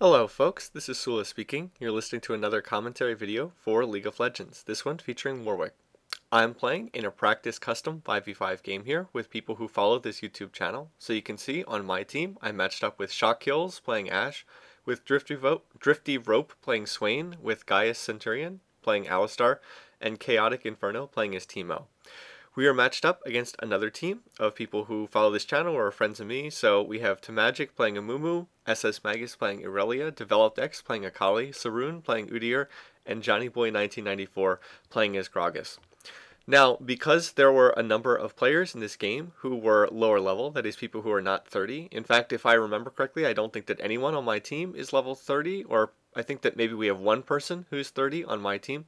Hello folks, this is Sullla speaking. You're listening to another commentary video for League of Legends, this one featuring Warwick. I'm playing in a practice custom 5v5 game here with people who follow this YouTube channel. So you can see on my team, I matched up with Shock Kills playing Ashe, with Drifty Rope playing Swain, with Gaius Centurion playing Alistar, and Chaotic Inferno playing as Teemo. We are matched up against another team of people who follow this channel or are friends of me. So we have Tamagic playing Amumu, SS Magus playing Irelia, Developed X playing Akali, Saroon playing Udyr, and Johnny Boy 1994 playing as Gragas. Now, because there were a number of players in this game who were lower level, that is people who are not 30. In fact, if I remember correctly, I don't think that anyone on my team is level 30, or I think that maybe we have one person who's 30 on my team.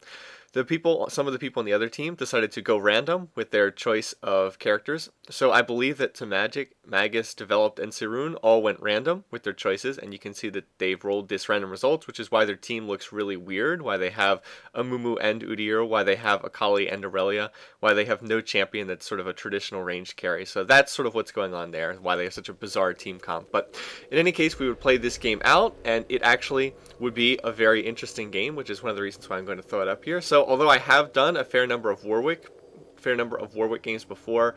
Some of the people on the other team decided to go random with their choice of characters. So I believe that Tamagic, Magus, Developed, and Saroon all went random with their choices, and you can see that they've rolled this random results, which is why their team looks really weird, why they have Amumu and Udyr, why they have Akali and Irelia, why they have no champion that's sort of a traditional ranged carry. So that's sort of what's going on there, why they have such a bizarre team comp. But in any case, we would play this game out, and it actually would be a very interesting game, which is one of the reasons why I'm going to throw it up here. So although I have done a fair number of Warwick games before,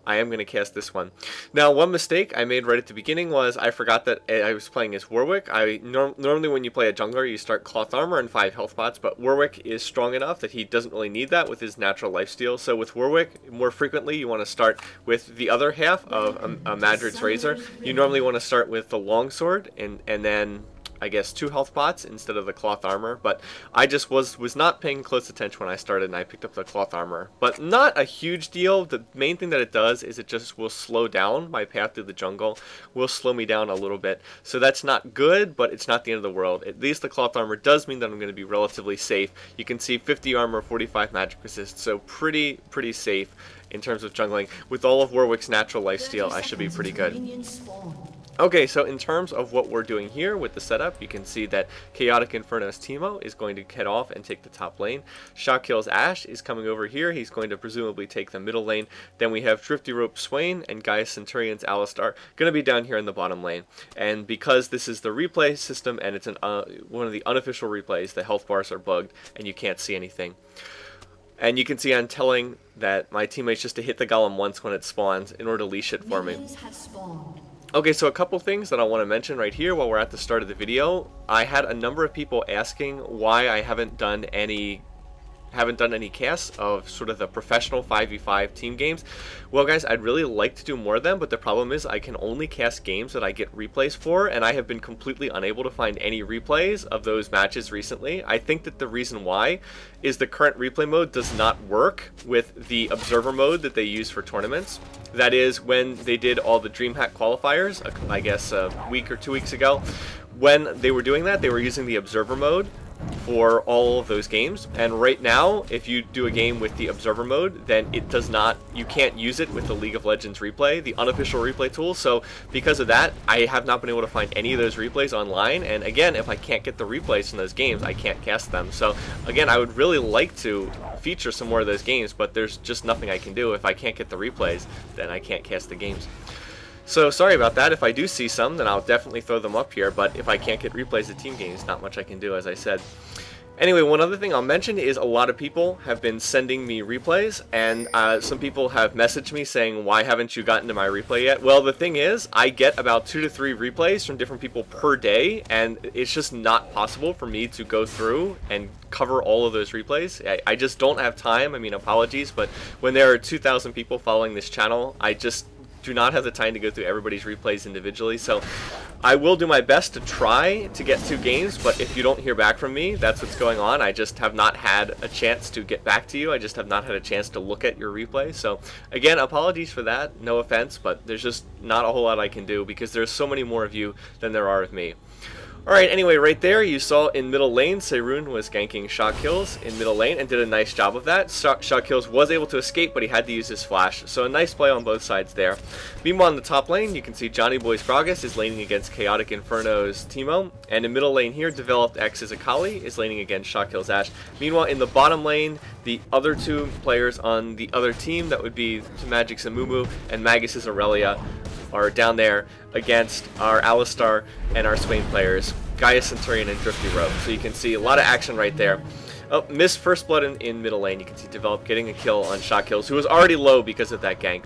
I am going to cast this one. Now, one mistake I made right at the beginning was I forgot that I was playing as Warwick. Normally when you play a jungler, you start Cloth Armor and 5 health pots, but Warwick is strong enough that he doesn't really need that with his natural lifesteal. So with Warwick, more frequently you want to start with the other half of a Madrid's Razor. You normally want to start with the longsword and then I guess 2 health pots instead of the cloth armor, but I just was not paying close attention when I started, and I picked up the cloth armor. But not a huge deal. The main thing that it does is it just will slow down my path through the jungle, will slow me down a little bit. So that's not good, but it's not the end of the world. At least the cloth armor does mean that I'm going to be relatively safe. You can see 50 armor, 45 magic resist, so pretty safe in terms of jungling. With all of Warwick's natural lifesteal, I should be pretty good. Okay, so in terms of what we're doing here with the setup, you can see that Chaotic Inferno's Teemo is going to head off and take the top lane. Shock Kills Ashe is coming over here. He's going to presumably take the middle lane. Then we have Drifty Rope Swain and Gaius Centurion's Alistar going to be down here in the bottom lane. And because this is the replay system and it's one of the unofficial replays, the health bars are bugged and you can't see anything. And you can see I'm telling that my teammates just to hit the golem once when it spawns in order to leash it for me. Okay, so a couple things that I want to mention right here while we're at the start of the video. I had a number of people asking why I haven't done any casts of sort of the professional 5v5 team games. Well guys, I'd really like to do more of them, but the problem is I can only cast games that I get replays for, and I have been completely unable to find any replays of those matches recently. I think that the reason why is the current replay mode does not work with the observer mode that they use for tournaments. That is, when they did all the DreamHack qualifiers, I guess a week or 2 weeks ago, when they were doing that, they were using the observer mode for all of those games. And right now, if you do a game with the observer mode, then it does not, you can't use it with the League of Legends replay, the unofficial replay tool. So because of that, I have not been able to find any of those replays online. And again, if I can't get the replays from those games, I can't cast them. So again, I would really like to feature some more of those games, but there's just nothing I can do. If I can't get the replays, then I can't cast the games. So sorry about that. If I do see some, then I'll definitely throw them up here, but if I can't get replays of team games, not much I can do, as I said. Anyway, one other thing I'll mention is a lot of people have been sending me replays, and some people have messaged me saying, why haven't you gotten to my replay yet? Well, the thing is, I get about 2 to 3 replays from different people per day, and it's just not possible for me to go through and cover all of those replays. I just don't have time. I mean, apologies, but when there are 2,000 people following this channel, I just do not have the time to go through everybody's replays individually. So I will do my best to try to get 2 games, but if you don't hear back from me, that's what's going on. I just have not had a chance to get back to you. I just have not had a chance to look at your replay. So again, apologies for that. No offense, but there's just not a whole lot I can do because there's so many more of you than there are of me. Alright, anyway, right there you saw in middle lane, Saroon was ganking Shock Kills in middle lane and did a nice job of that. Shock Kills was able to escape, but he had to use his flash. So a nice play on both sides there. Meanwhile, in the top lane, you can see Johnny Boy's Gragas is laning against Chaotic Inferno's Teemo. And in middle lane here, Developed X's Akali is laning against Shock Kills Ashe. Meanwhile, in the bottom lane, the other 2 players on the other team, that would be Magic's Amumu and Magus' Irelia, are down there against our Alistar and our Swain players, Gaia Centurion and Drifty Rogue. So you can see a lot of action right there. Oh, missed first blood in middle lane. You can see Develop getting a kill on Shot Kills, who was already low because of that gank.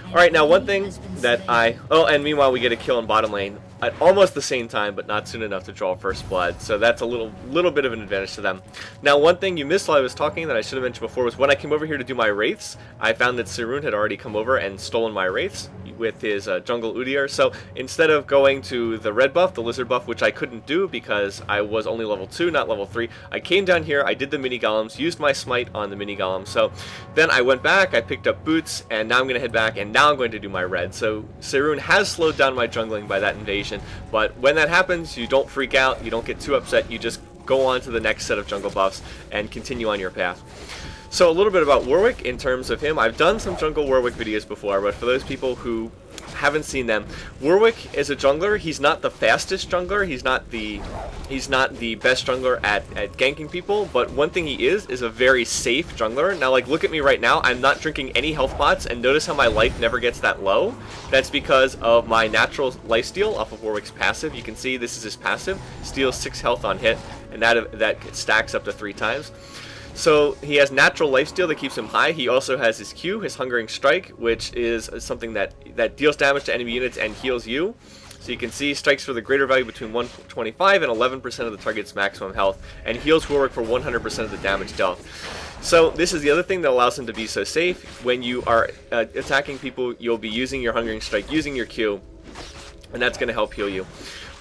Alright, now one thing that oh, and meanwhile we get a kill in bottom lane at almost the same time, but not soon enough to draw first blood. So that's a little bit of an advantage to them. Now, one thing you missed while I was talking that I should have mentioned before was when I came over here to do my Wraiths, I found that Seirun had already come over and stolen my Wraiths with his jungle Udyr. So instead of going to the red buff, the lizard buff, which I couldn't do because I was only level 2, not level 3, I came down here, I did the mini golems, used my smite on the mini golem. So then I went back, I picked up boots, and now I'm going to head back, and now I'm going to do my red. So Seirun has slowed down my jungling by that invasion, but when that happens, you don't freak out, you don't get too upset, you just go on to the next set of jungle buffs and continue on your path. So a little bit about Warwick in terms of him. I've done some jungle Warwick videos before, but for those people who haven't seen them, Warwick is a jungler. He's not the fastest jungler. He's not the best jungler at ganking people, but one thing he is a very safe jungler. Now, like, look at me right now. I'm not drinking any health pots, and notice how my life never gets that low. That's because of my natural lifesteal off of Warwick's passive. You can see this is his passive. Steals 6 health on hit, and that stacks up to 3 times. So he has natural lifesteal that keeps him high. He also has his Q, his Hungering Strike, which is something that deals damage to enemy units and heals you. So you can see strikes for the greater value between 125 and 11% of the target's maximum health, and heals Warwick for 100% of the damage dealt. So this is the other thing that allows him to be so safe. When you are attacking people, you'll be using your Hungering Strike, using your Q, and that's going to help heal you.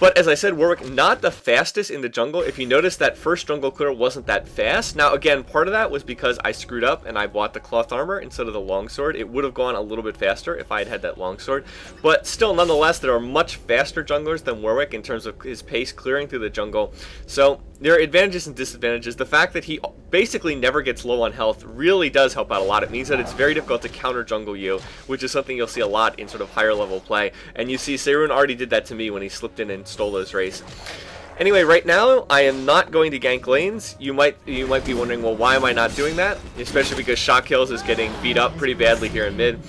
But as I said, Warwick, not the fastest in the jungle. If you notice, that first jungle clear wasn't that fast. Now, again, part of that was because I screwed up and I bought the cloth armor instead of the longsword. It would have gone a little bit faster if I had had that longsword. But still, nonetheless, there are much faster junglers than Warwick in terms of his pace clearing through the jungle. So there are advantages and disadvantages. The fact that he basically never gets low on health really does help out a lot. It means that it's very difficult to counter jungle you, which is something you'll see a lot in sort of higher level play. And you see Seirun already did that to me when he slipped in and stole those race. Anyway, right now I am not going to gank lanes. You might be wondering, well, why am I not doing that? Especially because Shot Kills is getting beat up pretty badly here in mid.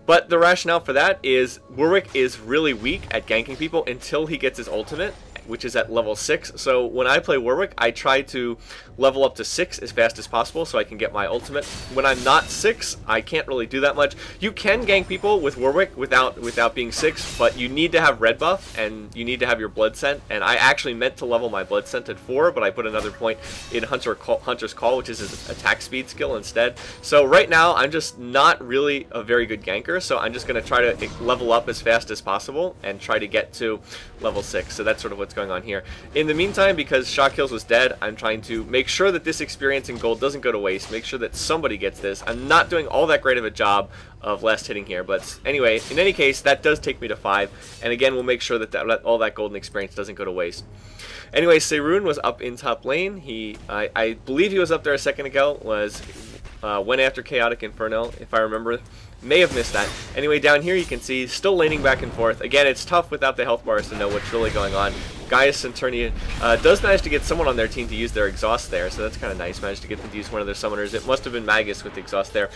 But the rationale for that is Warwick is really weak at ganking people until he gets his ultimate, which is at level 6. So when I play Warwick, I try to level up to 6 as fast as possible so I can get my ultimate. When I'm not 6, I can't really do that much. You can gank people with Warwick without being 6, but you need to have red buff and you need to have your blood scent. And I actually meant to level my blood scent at 4, but I put another point in Hunter's Call, which is his attack speed skill instead. So right now, I'm just not really a very good ganker, so I'm just going to try to level up as fast as possible and try to get to level 6. So that's sort of what's going on here. In the meantime, because Shot Kills was dead, I'm trying to make sure that this experience in gold doesn't go to waste, make sure that somebody gets this. I'm not doing all that great of a job of last hitting here, but anyway, in any case, that does take me to 5, and again, we'll make sure that, all that golden experience doesn't go to waste. Anyway, Seirun was up in top lane. I believe he was up there a second ago, went after Chaotic Inferno, if I remember. May have missed that. Anyway, down here you can see, still laning back and forth. Again, it's tough without the health bars to know what's really going on. Gaia Centurion does manage to get someone on their team to use their exhaust there, so that's kind of nice. Managed to get them to use one of their summoners. It must have been Magus with the exhaust there.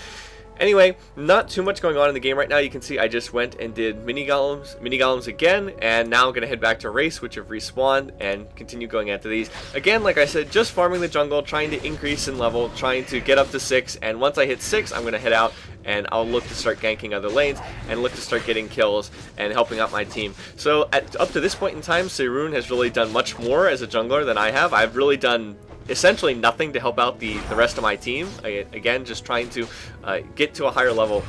Anyway, not too much going on in the game right now. You can see I just went and did mini golems again, and now I'm going to head back to race, which have respawned, and continue going after these. Again, like I said, just farming the jungle, trying to increase in level, trying to get up to 6, and once I hit 6, I'm going to head out, and I'll look to start ganking other lanes, and look to start getting kills, and helping out my team. So, up to this point in time, Seirun has really done much more as a jungler than I have. I've really done essentially nothing to help out the rest of my team. Again, just trying to get to a higher level.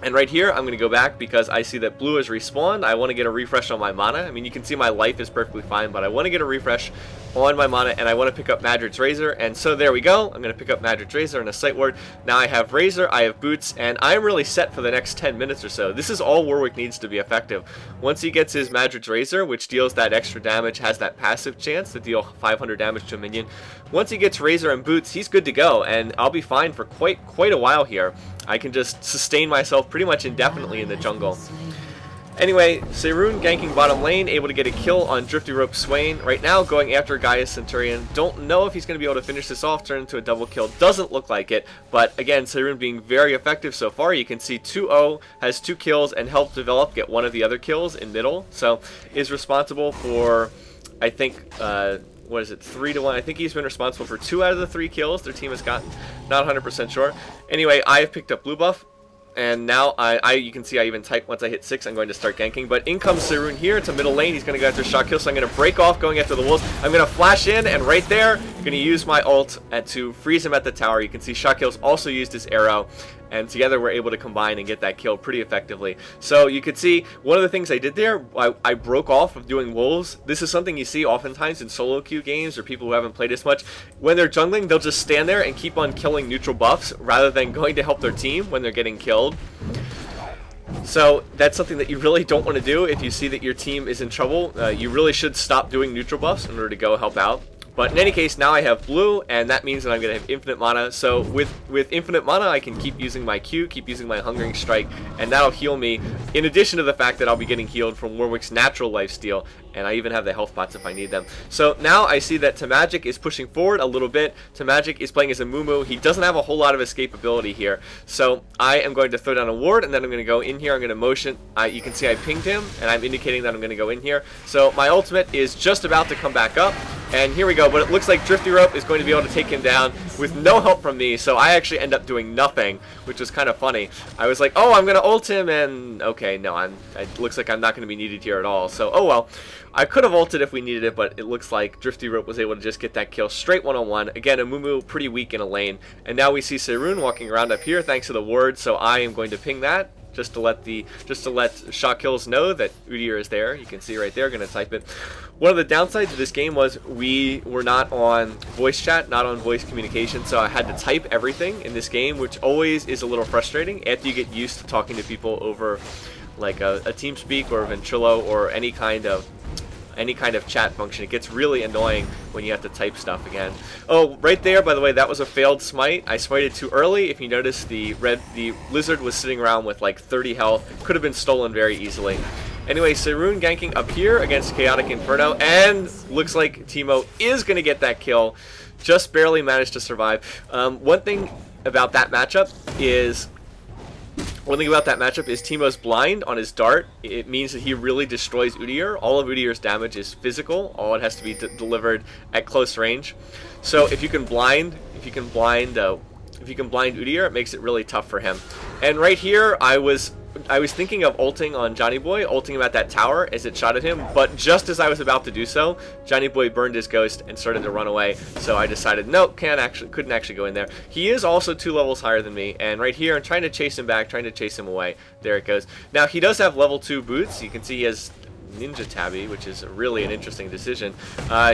And right here, I'm going to go back because I see that blue has respawned. I want to get a refresh on my mana. I mean, you can see my life is perfectly fine, but I want to get a refresh on my mana, and I want to pick up Madrid's Razor. And so there we go. I'm going to pick up Madrid's Razor and a Sight Ward. Now I have Razor, I have Boots, and I'm really set for the next 10 minutes or so. This is all Warwick needs to be effective. Once he gets his Madrid's Razor, which deals that extra damage, has that passive chance to deal 500 damage to a minion. Once he gets Razor and Boots, he's good to go, and I'll be fine for quite a while here. I can just sustain myself pretty much indefinitely in the jungle. Anyway, Seirun ganking bottom lane, able to get a kill on Drifty Rope Swain. Right now, going after Gaius Centurion. Don't know if he's going to be able to finish this off, turn into a double kill. Doesn't look like it, but again, Seirun being very effective so far. You can see 2-0, has 2 kills, and helped develop, get one of the other kills in middle. So, is responsible for, I think, what is it, 3-1? I think he's been responsible for 2 out of the 3 kills their team has gotten. Not 100% sure. Anyway, I have picked up blue buff. And now, you can see I even type once I hit 6, I'm going to start ganking. But in comes Seirun here to middle lane. He's going to go after shot kill, so I'm going to break off going after the wolves. I'm going to flash in, and right there, I'm going to use my ult to freeze him at the tower. You can see shot kills also used his arrow. And together we're able to combine and get that kill pretty effectively. So you could see one of the things I did there, I broke off of doing wolves. This is something you see oftentimes in solo queue games or people who haven't played as much. When they're jungling, they'll just stand there and keep on killing neutral buffs rather than going to help their team when they're getting killed. So that's something that you really don't want to do if you see that your team is in trouble. You really should stop doing neutral buffs in order to go help out. But in any case, now I have blue, and that means that I'm going to have infinite mana. So with infinite mana, I can keep using my Q, keep using my Hungering Strike, and that'll heal me, in addition to the fact that I'll be getting healed from Warwick's natural lifesteal, and I even have the health pots if I need them. So now I see that Tamagic is pushing forward a little bit. Tamagic is playing as a Mumu. He doesn't have a whole lot of escapability here. So I am going to throw down a ward, and then I'm going to go in here. I'm going to motion. You can see I pinged him, and I'm indicating that I'm going to go in here. So my ultimate is just about to come back up. And here we go, but it looks like Drifty Rope is going to be able to take him down with no help from me, so I actually end up doing nothing, which was kind of funny. I was like, oh, I'm going to ult him, and okay, no, it looks like I'm not going to be needed here at all, so oh well. I could have ulted if we needed it, but it looks like Drifty Rope was able to just get that kill straight one-on-one. Again, a Mumu pretty weak in a lane, and now we see Seirun walking around up here thanks to the ward, so I am going to ping that. Just to let shot kills know that Udyr is there. You can see right there, going to type it. One of the downsides of this game was we were not on voice chat, not on voice communication, so I had to type everything in this game, which always is a little frustrating after you get used to talking to people over like a TeamSpeak or Ventrilo or any kind of chat function. It gets really annoying when you have to type stuff again. Oh, right there, by the way, that was a failed smite. I smited too early. If you notice, the lizard was sitting around with like 30 health. Could have been stolen very easily. Anyway, Seirun ganking up here against Chaotic Inferno, and looks like Teemo is going to get that kill. Just barely managed to survive. One thing about that matchup is Teemo's blind on his dart. It means that he really destroys Udyr. All of Udyr's damage is physical. All it has to be delivered at close range. So if you can blind Udyr, it makes it really tough for him. And right here, I was thinking of ulting on Johnny Boy, ulting him at that tower as it shot at him, but just as I was about to do so, Johnny Boy burned his ghost and started to run away, so I decided, nope, couldn't actually go in there. He is also 2 levels higher than me, and right here, I'm trying to chase him back, trying to chase him away. There it goes. Now, he does have level 2 boots. You can see he has Ninja Tabby, which is really an interesting decision.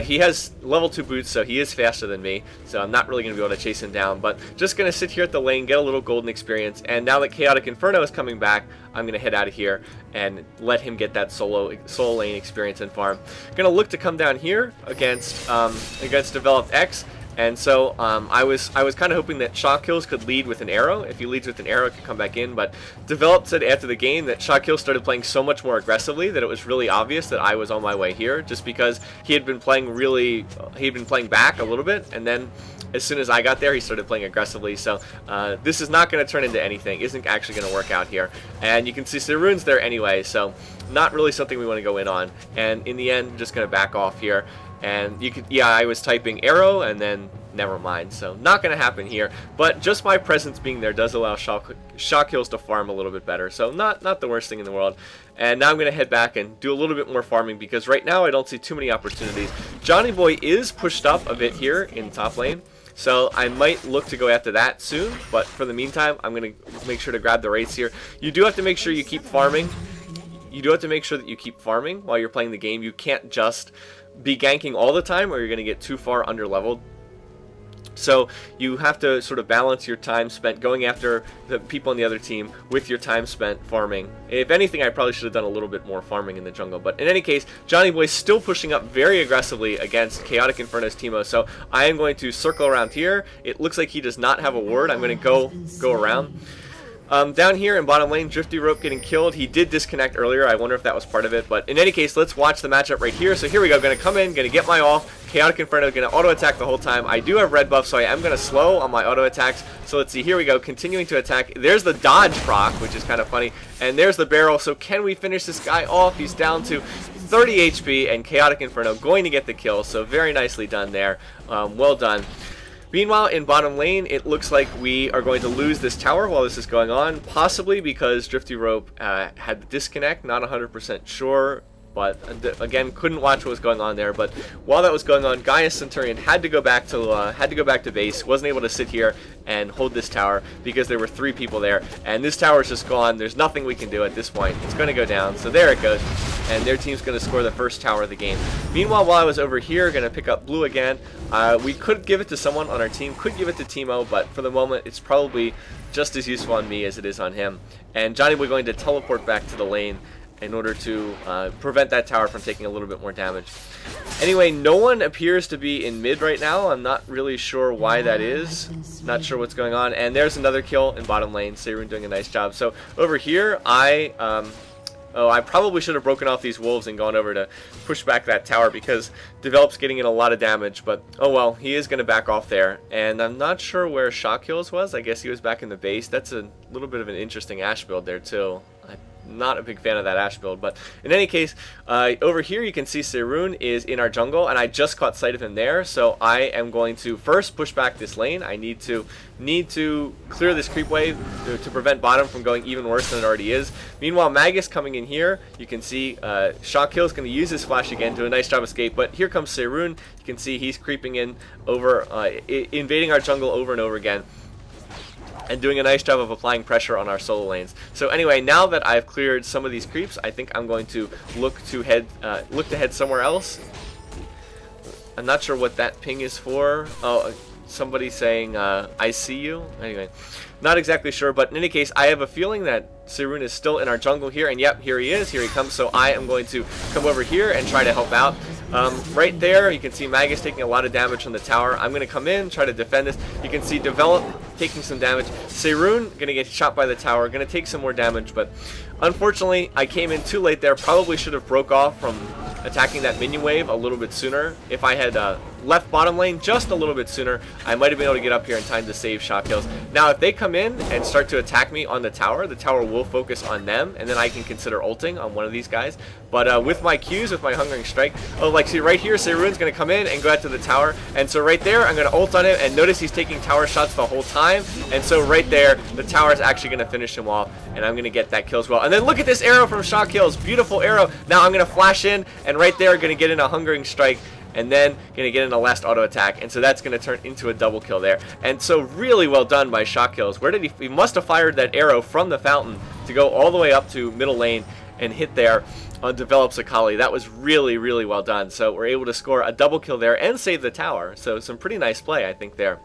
He has level 2 boots, so he is faster than me, so I'm not really going to be able to chase him down, but just going to sit here at the lane, get a little golden experience, and now that Chaotic Inferno is coming back, I'm going to head out of here and let him get that solo lane experience and farm. Going to look to come down here against Developed X. And so I was kind of hoping that shot kills could lead with an arrow. If he leads with an arrow, it could come back in. But Developed said after the game that shot kills started playing so much more aggressively that it was really obvious that I was on my way here, just because he had been playing back a little bit, and then as soon as I got there, he started playing aggressively. So this is not going to turn into anything. Isn't actually going to work out here. And you can see Seirun's there anyway, so not really something we want to go in on. And in the end, just going to back off here. And you could, yeah, I was typing arrow and then never mind, so not going to happen here. But just my presence being there does allow shot kills to farm a little bit better, so not the worst thing in the world. And now I'm going to head back and do a little bit more farming because right now I don't see too many opportunities. Johnny Boy is pushed up a bit here in top lane, so I might look to go after that soon, but for the meantime, I'm going to make sure to grab the rates here. You do have to make sure you keep farming. You do have to make sure that you keep farming while you're playing the game. You can't just be ganking all the time or you're going to get too far under leveled. So you have to sort of balance your time spent going after the people on the other team with your time spent farming. If anything, I probably should have done a little bit more farming in the jungle. But in any case, Johnny Boy's still pushing up very aggressively against Chaotic Inferno's Teemo. So I am going to circle around here. It looks like he does not have a ward. I'm going to go around. Down here in bottom lane, Drifty Rope getting killed. He did disconnect earlier. I wonder if that was part of it. But in any case, let's watch the matchup right here. So here we go. Going to come in, going to get my off. Chaotic Inferno going to auto attack the whole time. I do have red buff, so I am going to slow on my auto attacks. So let's see. Here we go. Continuing to attack. There's the dodge proc, which is kind of funny. And there's the barrel. So can we finish this guy off? He's down to 30 HP, and Chaotic Inferno going to get the kill. So very nicely done there. Well done. Meanwhile, in bottom lane, it looks like we are going to lose this tower while this is going on, possibly because Drifty Rope had the disconnect, not 100% sure, but again, couldn't watch what was going on there. But while that was going on, Gaius Centurion had to go back to base, wasn't able to sit here and hold this tower because there were 3 people there, and this tower is just gone. There's nothing we can do at this point. It's going to go down, so there it goes, and their team's going to score the first tower of the game. Meanwhile, while I was over here, going to pick up blue again, we could give it to someone on our team, could give it to Timo, but for the moment, it's probably just as useful on me as it is on him. And Johnny Boy going to teleport back to the lane in order to prevent that tower from taking a little bit more damage. Anyway, no one appears to be in mid right now. I'm not really sure why that is. Not sure what's going on. And there's another kill in bottom lane. Seirun doing a nice job. So over here, I probably should have broken off these wolves and gone over to push back that tower because Develop's getting in a lot of damage. But oh well, he is going to back off there. And I'm not sure where Shock Hills was. I guess he was back in the base. That's a little bit of an interesting Ashe build there too. Not a big fan of that Ashe build, but in any case, over here you can see Seirun is in our jungle, and I just caught sight of him there, so I am going to first push back this lane. I need to clear this creep wave to prevent bottom from going even worse than it already is. Meanwhile, Magus coming in here, you can see Shock Hill is going to use his flash again, do a nice job escape, but here comes Seirun. You can see he's creeping in over, invading our jungle over and over again, and doing a nice job of applying pressure on our solo lanes. So anyway, now that I've cleared some of these creeps, I think I'm going to look to head somewhere else. I'm not sure what that ping is for. Oh, somebody saying, I see you. Anyway, not exactly sure, but in any case, I have a feeling that Seirun is still in our jungle here, and yep, here he is, here he comes, so I am going to come over here and try to help out. Right there, you can see Magus taking a lot of damage from the tower. I'm going to come in, try to defend this. You can see Develop taking some damage. Seirun going to get shot by the tower, going to take some more damage, but unfortunately, I came in too late there. Probably should have broke off from attacking that minion wave a little bit sooner. If I had left bottom lane just a little bit sooner, I might have been able to get up here in time to save Shock Hills. Now, if they come in and start to attack me on the tower will focus on them, and then I can consider ulting on one of these guys. But with my Qs, with my Hungering Strike, oh, like see right here, Seirun's going to come in and go out to the tower, and so right there, I'm going to ult on him, and notice he's taking tower shots the whole time, and so right there, the tower is actually going to finish him off, and I'm going to get that kill as well. And then look at this arrow from Shock Hills, beautiful arrow. Now I'm going to flash in, and right there, going to get in a Hungering Strike, and then going to get in a last auto attack, and so that's going to turn into a double kill there. And so really well done by Shock Hills. Where did he must have fired that arrow from the fountain to go all the way up to middle lane and hit there on Develop's Akali. That was really, really well done. So we're able to score a double kill there and save the tower. So some pretty nice play, I think, there.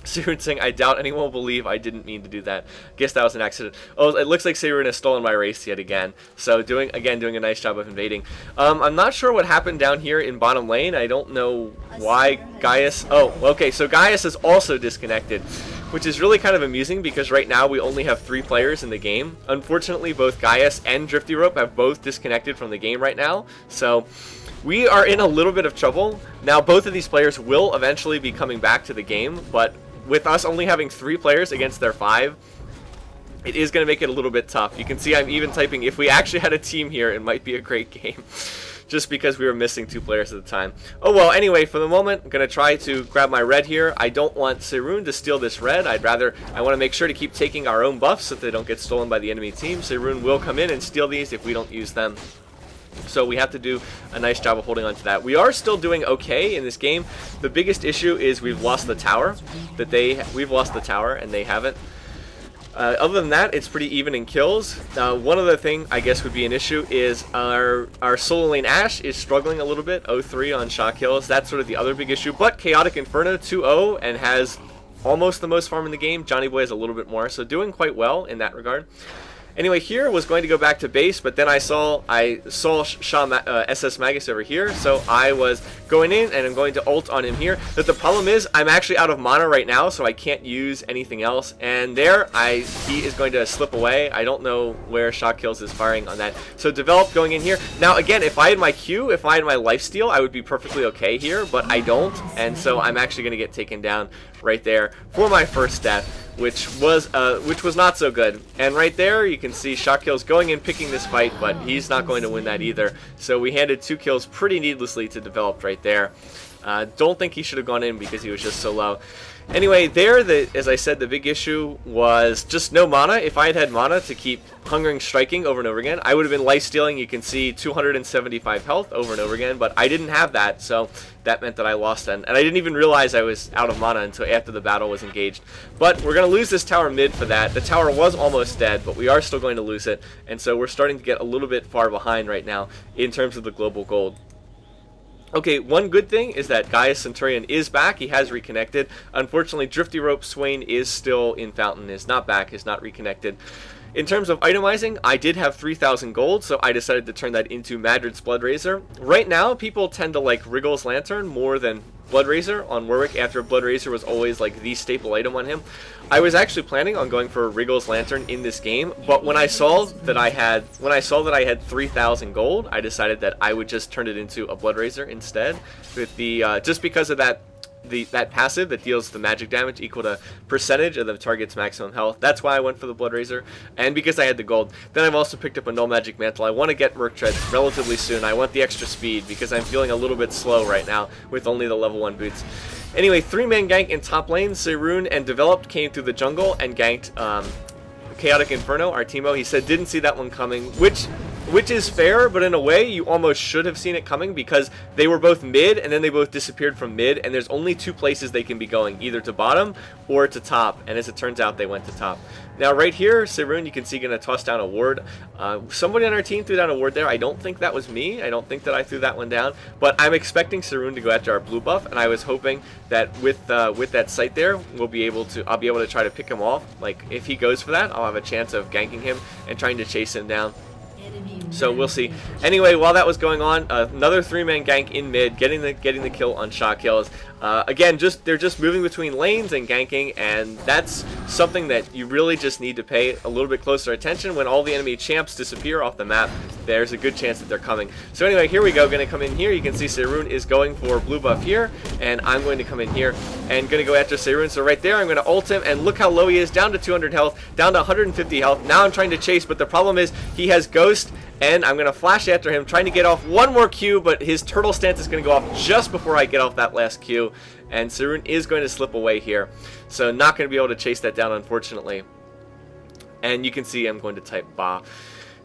Seirun saying, I doubt anyone will believe I didn't mean to do that. Guess that was an accident. Oh, it looks like Seirun has stolen my race yet again. So doing a nice job of invading. I'm not sure what happened down here in bottom lane. I don't know why Gaius... Oh, okay, so Gaius is also disconnected, which is really kind of amusing because right now we only have 3 players in the game. Unfortunately, both Gaius and Drifty Rope have both disconnected from the game right now. So we are in a little bit of trouble. Now, both of these players will eventually be coming back to the game, but with us only having 3 players against their 5, it is going to make it a little bit tough. You can see I'm even typing, if we actually had a team here, it might be a great game. Just because we were missing 2 players at the time. Oh well, anyway, for the moment, I'm going to try to grab my red here. I don't want Seirun to steal this red. I want to make sure to keep taking our own buffs so that they don't get stolen by the enemy team. Seirun will come in and steal these if we don't use them. So we have to do a nice job of holding on to that. We are still doing okay in this game. The biggest issue is we've lost the tower. We've lost the tower and they haven't. Other than that, it's pretty even in kills. One other thing I guess would be an issue is our solo lane Ashe is struggling a little bit. 0-3 on Shock Hills. That's sort of the other big issue. But Chaotic Inferno 2-0 and has almost the most farm in the game. Johnny Boy has a little bit more, so doing quite well in that regard. Anyway, here was going to go back to base, but then I saw SS Magus over here, so I was going in and I'm going to ult on him here. But the problem is I'm actually out of mana right now, so I can't use anything else. And there, he is going to slip away. I don't know where Shock Kills is firing on that. So Develop going in here. Now again, if I had my Q, if I had my lifesteal, I would be perfectly okay here, but I don't, and so I'm actually going to get taken down right there for my first death, which was not so good. And right there you can see Shock Kills going in, picking this fight, but he's not going to win that either. So we handed 2 kills pretty needlessly to Developed right there. Don't think he should have gone in because he was just so low. Anyway, there, as I said, the big issue was just no mana. If I had had mana to keep hungering striking over and over again, I would have been life-stealing. You can see 275 health over and over again, but I didn't have that, so that meant that I lost, and I didn't even realize I was out of mana until after the battle was engaged. But we're going to lose this tower mid for that. The tower was almost dead, but we are still going to lose it, and so we're starting to get a little bit far behind right now in terms of the global gold. Okay, one good thing is that Gaius Centurion is back. He has reconnected. Unfortunately, Drifty Rope Swain is still in Fountain, is not back, is not reconnected. In terms of itemizing, I did have 3,000 gold, so I decided to turn that into Madrid's Bloodrazor. Right now, people tend to like Wriggle's Lantern more than Bloodrazor on Warwick, after Bloodrazor was always like the staple item on him. I was actually planning on going for Wriggle's Lantern in this game, but when I saw that I had 3,000 gold, I decided that I would just turn it into a Bloodrazor instead, with the just because of that passive that deals the magic damage equal to percentage of the target's maximum health. That's why I went for the Bloodrazor, and because I had the gold. Then I've also picked up a Null Magic Mantle. I want to get Merc Tread relatively soon. I want the extra speed because I'm feeling a little bit slow right now with only the level 1 boots. Anyway, 3-man gank in top lane. Seirun and Developed came through the jungle and ganked Chaotic Inferno, our Teemo. He said didn't see that one coming, which is fair, but in a way you almost should have seen it coming because they were both mid and then they both disappeared from mid, and there's only 2 places they can be going, either to bottom or to top, and as it turns out they went to top. Now right here, Seirun, you can see, going to toss down a ward. Somebody on our team threw down a ward there. I don't think that was me. I don't think that I threw that one down, but I'm expecting Seirun to go after our blue buff, and I was hoping that with that sight there, I'll be able to try to pick him off. Like, if he goes for that, I'll have a chance of ganking him and trying to chase him down. So we'll see. Anyway, while that was going on, another 3-man gank in mid, getting the kill on Shock Kills. Again, they're just moving between lanes and ganking, and that's something that you really just need to pay a little bit closer attention. When all the enemy champs disappear off the map, there's a good chance that they're coming. So anyway, here we go. Going to come in here. You can see Seirun is going for blue buff here, and I'm going to come in here and going to go after Seirun. So right there, I'm going to ult him, and look how low he is, down to 200 health, down to 150 health. Now I'm trying to chase, but the problem is he has Ghost, and I'm going to flash after him, trying to get off one more Q, but his turtle stance is going to go off just before I get off that last Q, and Seirun is going to slip away here. So not going to be able to chase that down, unfortunately. And you can see I'm going to type Ba.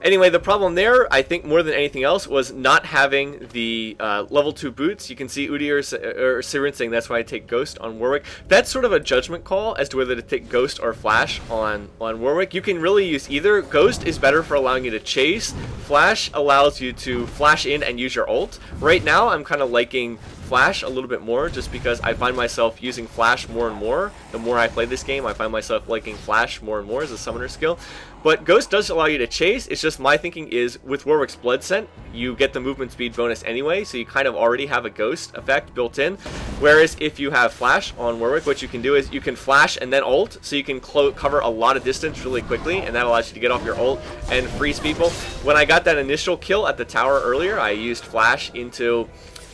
Anyway, the problem there, I think more than anything else, was not having the level 2 boots. You can see Udi or Seirun saying that's why I take Ghost on Warwick. That's sort of a judgment call as to whether to take Ghost or Flash on Warwick. You can really use either. Ghost is better for allowing you to chase. Flash allows you to flash in and use your ult. Right now, I'm kind of liking Flash a little bit more, just because I find myself using Flash more and more. The more I play this game, I find myself liking Flash more and more as a summoner skill. But Ghost does allow you to chase. It's just my thinking is with Warwick's Blood Scent, you get the movement speed bonus anyway, so you kind of already have a Ghost effect built in. Whereas if you have Flash on Warwick, what you can do is you can Flash and then ult, so you can cover a lot of distance really quickly, and that allows you to get off your ult and freeze people. When I got that initial kill at the tower earlier, I used Flash into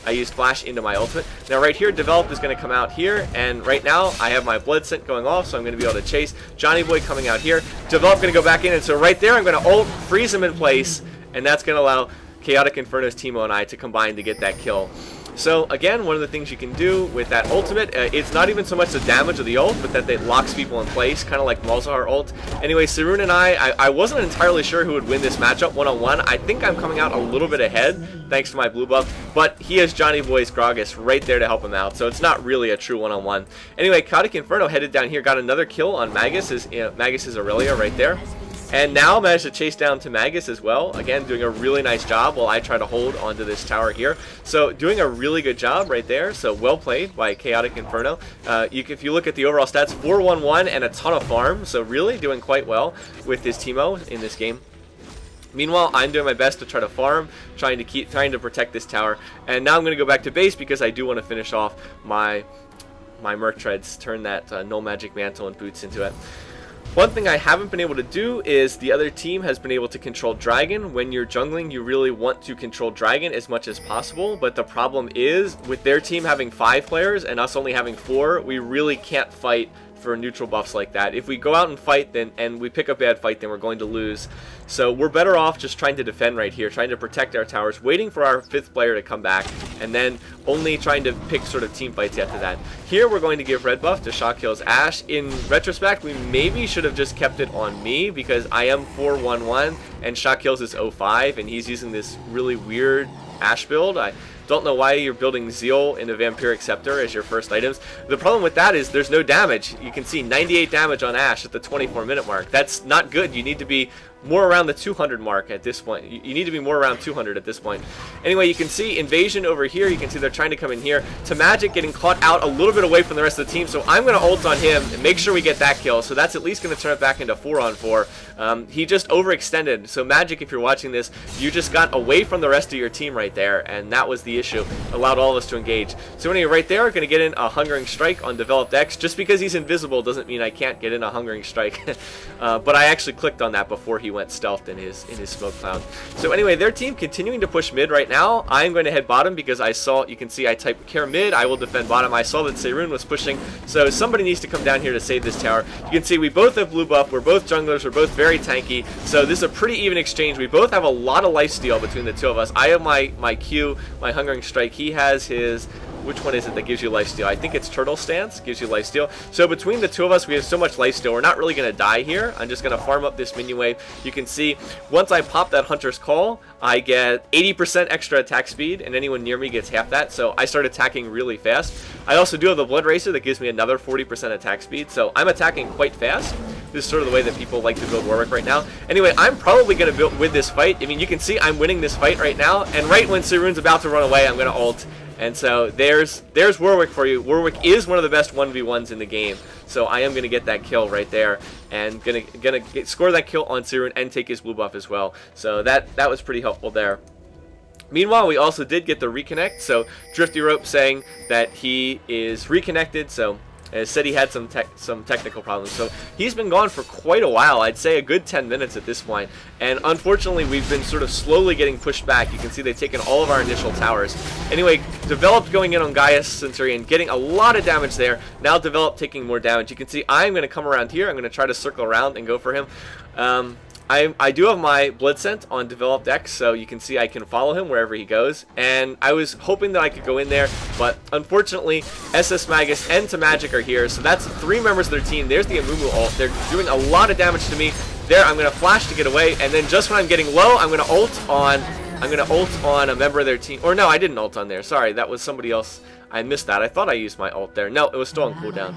my ultimate. Now right here, Develop is going to come out here, and right now I have my Blood Scent going off, so I'm going to be able to chase. Johnny Boy coming out here. Develop going to go back in, and so right there I'm going to ult, freeze him in place, and that's going to allow Chaotic Inferno's Teemo and I to combine to get that kill. So again, one of the things you can do with that ultimate, it's not even so much the damage of the ult, but that it locks people in place, kind of like Malzahar ult. Anyway, Seirun and I wasn't entirely sure who would win this matchup one-on-one. I think I'm coming out a little bit ahead, thanks to my blue buff, but he has Johnny Boy's Gragas right there to help him out, so it's not really a true one-on-one. Anyway, Chaotic Inferno headed down here, got another kill on Magus' Aurelia right there. And now managed to chase down Tamagus as well. Again, doing a really nice job while I try to hold onto this tower here. So doing a really good job right there. So well played by Chaotic Inferno. If you look at the overall stats, 4-1-1 and a ton of farm. So really doing quite well with his Teemo in this game. Meanwhile, I'm doing my best to try to farm, trying to protect this tower. And now I'm going to go back to base because I do want to finish off my Merc Treads, turn that Null Magic Mantle and Boots into it. One thing I haven't been able to do is the other team has been able to control Dragon. When you're jungling, you really want to control Dragon as much as possible, but the problem is with their team having 5 players and us only having 4, we really can't fight for neutral buffs like that. If we go out and fight and we pick a bad fight, then we're going to lose. So we're better off just trying to defend right here, trying to protect our towers, waiting for our 5th player to come back, and then only trying to pick sort of team fights after that. Here we're going to give red buff to Shockill's Ashe. In retrospect, we maybe should have just kept it on me because I am 4-1-1 and Shockill's is 0-5 and he's using this really weird Ashe build. I don't know why you're building Zeal in a Vampiric Scepter as your first items. The problem with that is there's no damage. You can see 98 damage on Ashe at the 24-minute mark. That's not good. You need to be more around the 200 mark at this point. You need to be more around 200 at this point. Anyway, you can see invasion over here. You can see they're trying to come in here. Tamagic getting caught out a little bit away from the rest of the team, so I'm going to ult on him and make sure we get that kill. So that's at least going to turn it back into 4-on-4. He just overextended. So Magic, if you're watching this, you just got away from the rest of your team right there, and that was the issue. Allowed all of us to engage. So anyway, right there, going to get in a Hungering Strike on Developed X. Just because he's invisible doesn't mean I can't get in a Hungering Strike. But I actually clicked on that before he went stealthed in his smoke cloud. So anyway, their team continuing to push mid right now. I'm going to head bottom because I saw, you can see I typed care mid, I will defend bottom. I saw that Seirun was pushing, so somebody needs to come down here to save this tower. You can see we both have blue buff, we're both junglers, we're both very tanky, so this is a pretty even exchange. We both have a lot of lifesteal between the two of us. I have my Q, my Hungering Strike, he has his, which one is it that gives you lifesteal? I think it's Turtle Stance, gives you lifesteal. So between the two of us, we have so much lifesteal, we're not really going to die here. I'm just going to farm up this minion wave. You can see, once I pop that Hunter's Call, I get 80% extra attack speed, and anyone near me gets half that, so I start attacking really fast. I also do have the Blood Racer that gives me another 40% attack speed, so I'm attacking quite fast. This is sort of the way that people like to build Warwick right now. Anyway, I'm probably going to win this fight. I mean, you can see I'm winning this fight right now, and right when Seirun's about to run away, I'm going to ult. And so there's Warwick for you. Warwick is one of the best 1v1s in the game. So I am going to get that kill right there and gonna score that kill on Seirun and take his blue buff as well. So that was pretty helpful there. Meanwhile, we also did get the reconnect. So Drifty Rope saying that he is reconnected. So said he had some technical problems. So he's been gone for quite a while. I'd say a good 10 minutes at this point. And unfortunately, we've been sort of slowly getting pushed back. You can see they've taken all of our initial towers. Anyway, Developed going in on Gaius Centurion, getting a lot of damage there. Now Developed taking more damage. You can see I'm going to come around here. I'm going to try to circle around and go for him. I do have my Blood Scent on Developed X, so you can see I can follow him wherever he goes. And I was hoping that I could go in there, but unfortunately, SS Magus and Tamagic are here, so that's 3 members of their team. There's the Amumu ult. They're doing a lot of damage to me. There, I'm going to flash to get away, and then just when I'm getting low, I'm going to ult on a member of their team. Or no, I didn't ult on there. Sorry, that was somebody else. I missed that. I thought I used my ult there. No, it was still on cooldown.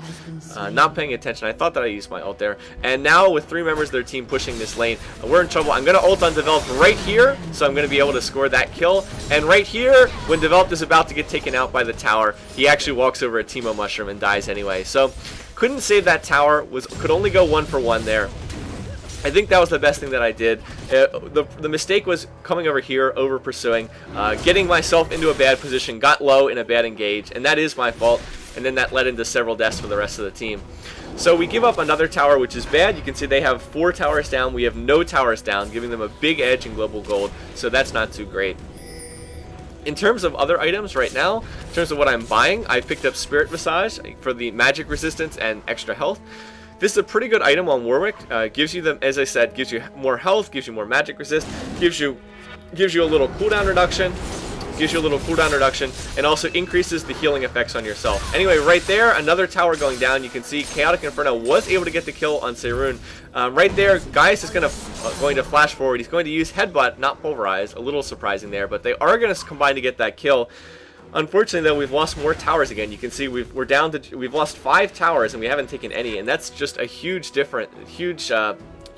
Not paying attention. I thought that I used my ult there. And now with 3 members of their team pushing this lane, we're in trouble. I'm going to ult on Developed right here, so I'm going to be able to score that kill. And right here, when Developed is about to get taken out by the tower, he actually walks over a Teemo Mushroom and dies anyway. So couldn't save that tower. Could only go 1 for 1 there. I think that was the best thing that I did. The mistake was coming over here, over pursuing, getting myself into a bad position, got low in a bad engage, and that is my fault. And then that led into several deaths for the rest of the team. So we give up another tower, which is bad. You can see they have 4 towers down. We have no towers down, giving them a big edge in global gold. So that's not too great. In terms of other items right now, in terms of what I'm buying, I picked up Spirit Massage for the magic resistance and extra health. This is a pretty good item on Warwick. Gives you them, as I said, gives you more health, gives you more magic resist, gives you a little cooldown reduction, and also increases the healing effects on yourself. Anyway, right there, another tower going down. You can see Chaotic Inferno was able to get the kill on Seirun. Right there, Gaius is going to flash forward. He's going to use Headbutt, not Pulverize. A little surprising there, but they are going to combine to get that kill. Unfortunately, though, we've lost more towers again. You can see we've lost 5 towers and we haven't taken any, and that's just a huge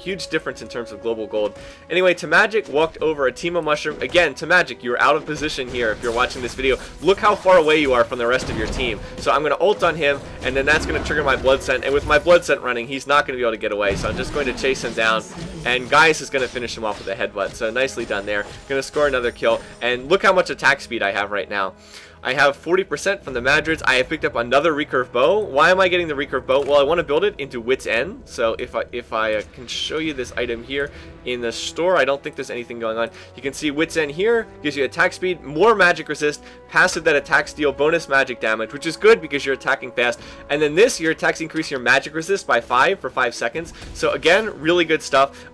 huge difference in terms of global gold. Anyway, Tamagic walked over a team of mushroom. Again, Tamagic, you're out of position here if you're watching this video. Look how far away you are from the rest of your team. So I'm going to ult on him, and then that's going to trigger my blood scent. And with my blood scent running, he's not going to be able to get away. So I'm just going to chase him down, and Gaius is going to finish him off with a headbutt. So nicely done there. Going to score another kill, and look how much attack speed I have right now. I have 40% from the Masteries. I have picked up another recurve bow. Why am I getting the recurve bow? Well, I want to build it into Wit's End. So if I can show you this item here in the store, I don't think there's anything going on. You can see Wit's End here gives you attack speed, more magic resist, passive that attacks deal bonus magic damage, which is good because you're attacking fast. And then this, your attacks increase your magic resist by 5 for 5 seconds. So again, really good stuff.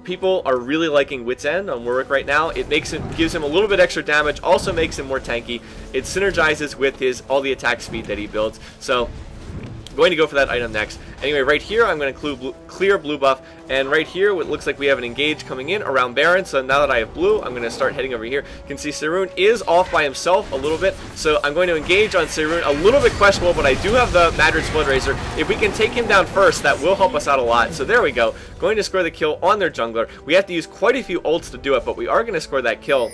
People are really liking Wit's End on Warwick right now. It gives him a little bit extra damage, also makes him more tanky. It synergizes with all the attack speed that he builds. So I'm going to go for that item next. Anyway, right here I'm going to clear blue buff, and right here it looks like we have an engage coming in around Baron. So now that I have blue, I'm going to start heading over here. You can see Sarun is off by himself a little bit, so I'm going to engage on Sarun. A little bit questionable, but I do have the Madrid Bloodraiser. If we can take him down first, that will help us out a lot. So there we go. Going to score the kill on their jungler. We have to use quite a few ults to do it, but we are going to score that kill.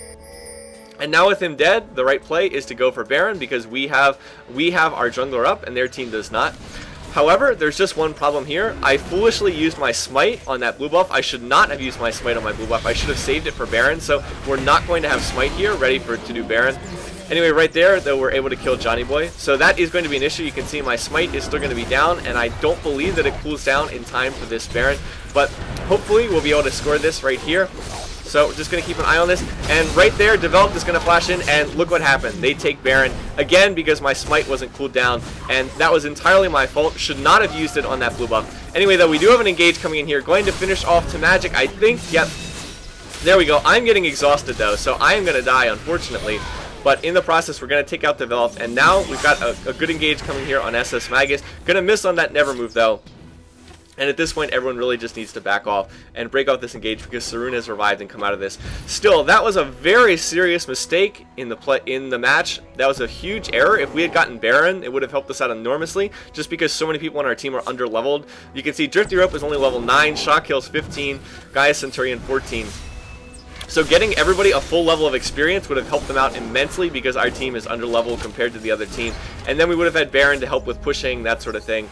And now with him dead, the right play is to go for Baron because we have our jungler up and their team does not. However, there's just one problem here. I foolishly used my Smite on that blue buff. I should not have used my Smite on my blue buff. I should have saved it for Baron. So we're not going to have Smite here ready to do Baron. Anyway, right there, though, we're able to kill Johnny Boy. So that is going to be an issue. You can see my Smite is still going to be down, and I don't believe that it cools down in time for this Baron. But hopefully we'll be able to score this right here. So we're just going to keep an eye on this. And right there, Developed is going to flash in, and look what happened. They take Baron, again, because my Smite wasn't cooled down, and that was entirely my fault. Should not have used it on that blue buff. Anyway, though, we do have an engage coming in here. Going to finish off Tamagic, I think. Yep. There we go. I'm getting exhausted, though, so I am going to die, unfortunately. But in the process, we're going to take out Developed, and now we've got a good engage coming here on SS Magus. Going to miss on that Never move, though. And at this point, everyone really just needs to back off and break off this engage because Sarun has revived and come out of this. Still, that was a very serious mistake in the match. That was a huge error. If we had gotten Baron, it would have helped us out enormously just because so many people on our team are under-leveled. You can see Drifty Rope is only level 9, Shock Kills 15, Gaius Centurion 14. So getting everybody a full level of experience would have helped them out immensely because our team is under-leveled compared to the other team. And then we would have had Baron to help with pushing, that sort of thing.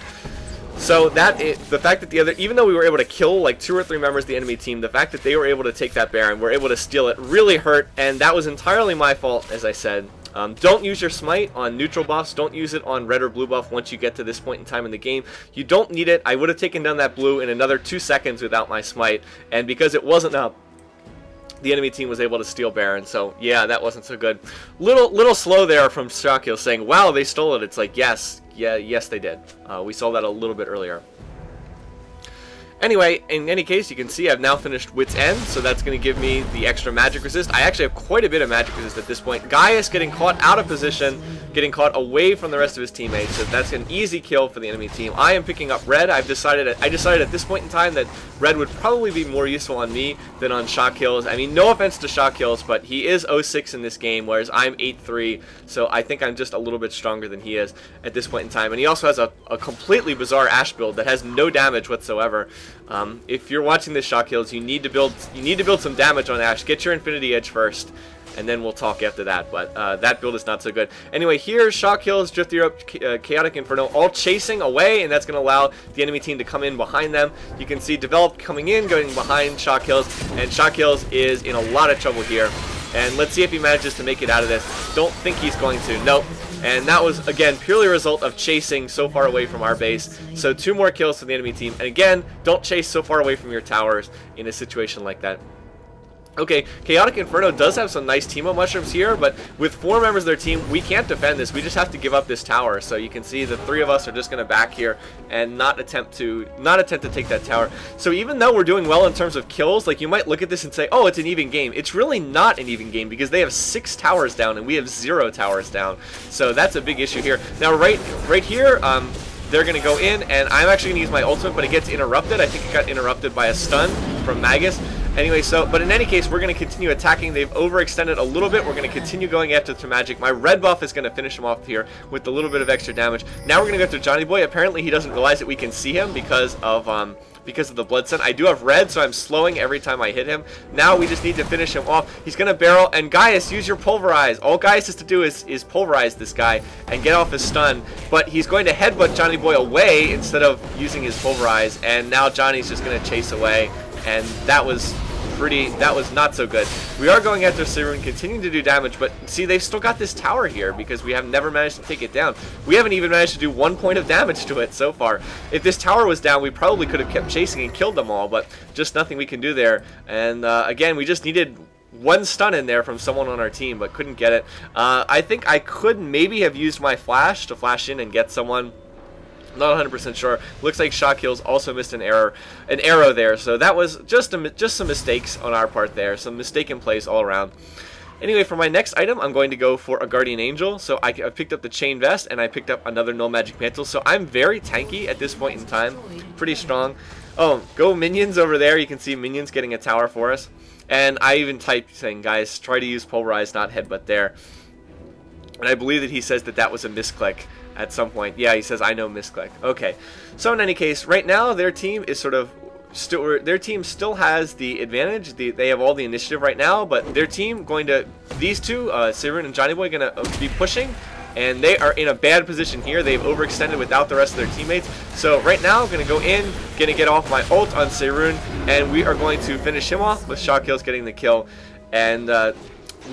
So the fact that even though we were able to kill like 2 or 3 members of the enemy team, the fact that they were able to take that Baron, were able to steal it, really hurt, and that was entirely my fault, as I said. Don't use your Smite on neutral buffs. Don't use it on red or blue buff once you get to this point in time in the game. You don't need it. I would have taken down that blue in another 2 seconds without my Smite, and because it wasn't up, the enemy team was able to steal Baron. So yeah, that wasn't so good. Little slow there from Shakil saying, "Wow, they stole it." It's like, yes, they did. We saw that a little bit earlier. Anyway, in any case, you can see I've now finished Wit's End, so that's going to give me the extra magic resist. I actually have quite a bit of magic resist at this point. Gaius getting caught out of position, getting caught away from the rest of his teammates, so that's an easy kill for the enemy team. I am picking up red. I decided at this point in time that red would probably be more useful on me than on Shock Kills. I mean, no offense to Shock Kills, but he is 0-6 in this game, whereas I'm 8-3, so I think I'm just a little bit stronger than he is at this point in time. And he also has a completely bizarre Ashe build that has no damage whatsoever. If you're watching this Shock Kills, you need to build some damage on Ashe. Get your Infinity Edge first, and then we'll talk after that. But that build is not so good. Anyway, here Shock Kills, Drifty Rope, Chaotic Inferno, all chasing away, and that's going to allow the enemy team to come in behind them. You can see Developed coming in, going behind Shock Kills, and Shock Kills is in a lot of trouble here. And let's see if he manages to make it out of this. Don't think he's going to. Nope. And that was, again, purely a result of chasing so far away from our base. So 2 more kills to the enemy team. And again, don't chase so far away from your towers in a situation like that. Okay, Chaotic Inferno does have some nice team of mushrooms here, but with 4 members of their team, we can't defend this. We just have to give up this tower. So you can see the 3 of us are just going to back here and not attempt to take that tower. So even though we're doing well in terms of kills, like you might look at this and say, oh, it's an even game. It's really not an even game because they have 6 towers down and we have 0 towers down. So that's a big issue here. Now right here, they're going to go in, and I'm actually going to use my ultimate, but it gets interrupted. I think it got interrupted by a stun from Magus. Anyway, but in any case, we're going to continue attacking. They've overextended a little bit. We're going to continue going after Tamagic. My red buff is going to finish him off here with a little bit of extra damage. Now we're going to go after Johnny Boy. Apparently, he doesn't realize that we can see him because of because of the Blood Sun. I do have red, so I'm slowing every time I hit him. Now we just need to finish him off. He's going to barrel, and Gaius, use your pulverize. All Gaius has to do is pulverize this guy and get off his stun, but he's going to headbutt Johnny Boy away instead of using his pulverize, and now Johnny's just going to chase away, and that was not so good. We are going after Sirun, continuing to do damage, but see, they've still got this tower here because we have never managed to take it down. We haven't even managed to do 1 point of damage to it so far. If this tower was down, we probably could have kept chasing and killed them all, but just nothing we can do there. And again, we just needed 1 stun in there from someone on our team, but couldn't get it. I think I could maybe have used my flash to flash in and get someone. Not 100% sure. Looks like Shockhills also missed an arrow there. So that was just some mistakes on our part there. Some mistaken plays all around. Anyway, for my next item, I'm going to go for a Guardian Angel. So I picked up the Chain Vest, and I picked up another Null Magic Mantle. So I'm very tanky at this point in time. Pretty strong. Oh, go minions over there. You can see minions getting a tower for us. And I even typed saying, guys, try to use Pulverize, not Headbutt there. And I believe that he says that that was a misclick at some point. Yeah, he says, I know misclick. Okay. So in any case, right now their team is sort of their team still has the advantage. They have all the initiative right now, but their team these two, Sirun and Johnny Boy, going to be pushing, and they are in a bad position here. They've overextended without the rest of their teammates. So right now, I'm going to go in, going to get off my ult on Sirun, and we are going to finish him off with Shockhills getting the kill. And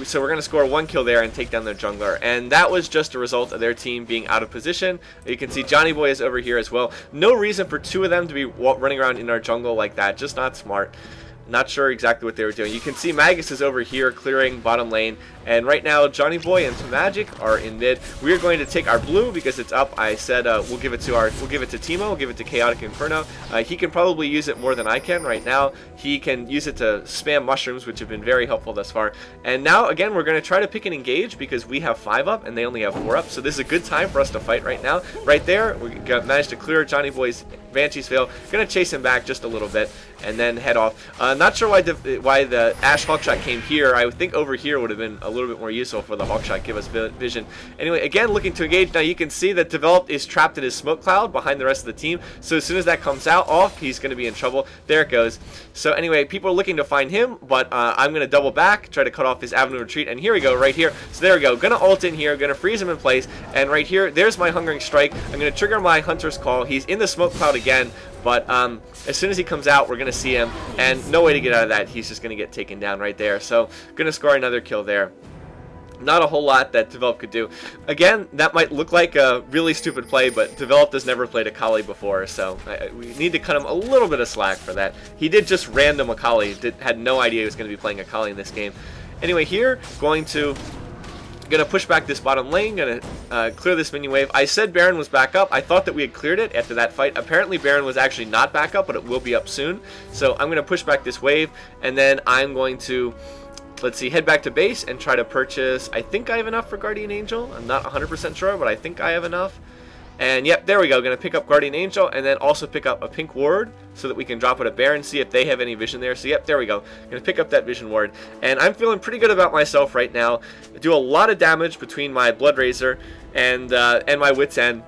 so we're going to score 1 kill there and take down their jungler. And that was just a result of their team being out of position. You can see Johnny Boy is over here as well. No reason for 2 of them to be running around in our jungle like that. Just not smart. Not sure exactly what they were doing. You can see Magus is over here clearing bottom lane, and right now Johnny Boy and Magic are in mid. We are going to take our blue because it's up. I said we'll give it to Timo. We'll give it to Chaotic Inferno. He can probably use it more than I can right now. He can use it to spam mushrooms, which have been very helpful thus far. And now again, we're going to try to pick and engage because we have 5 up and they only have 4 up. So this is a good time for us to fight right now. Right there, we managed to clear Johnny Boy's Banshee's Veil. Going to chase him back just a little bit and then head off. Not sure why the Ashe Hawkshot came here. I would think over here would have been a little bit more useful for the Hawkshot, give us vision. Anyway, again, looking to engage. Now you can see that Developed is trapped in his smoke cloud behind the rest of the team. So as soon as that comes off, he's going to be in trouble. There it goes. So anyway, people are looking to find him, but I'm going to double back, try to cut off his avenue of retreat, and here we go, right here. So there we go. Going to ult in here, going to freeze him in place, and right here, there's my Hungering Strike. I'm going to trigger my Hunter's Call. He's in the smoke cloud again, but as soon as he comes out, we're going to see him, and no way to get out of that. He's just going to get taken down right there. So going to score another kill there. Not a whole lot that Develop could do. Again, that might look like a really stupid play, but Develop has never played Akali before, so we need to cut him a little bit of slack for that. He did just random Akali, had no idea he was going to be playing Akali in this game. Anyway, here, going to push back this bottom lane, gonna clear this minion wave. I said Baron was back up. I thought that we had cleared it after that fight. Apparently Baron was actually not back up, but it will be up soon. So I'm gonna push back this wave, and then I'm going to, let's see, head back to base and try to purchase. I think I have enough for Guardian Angel. I'm not 100% sure, but I think I have enough. And yep, there we go. Going to pick up Guardian Angel and then also pick up a pink ward so that we can drop it at Baron, see if they have any vision there. So yep, there we go. Going to pick up that vision ward. And I'm feeling pretty good about myself right now. I do a lot of damage between my Blood Razor and my Wit's End.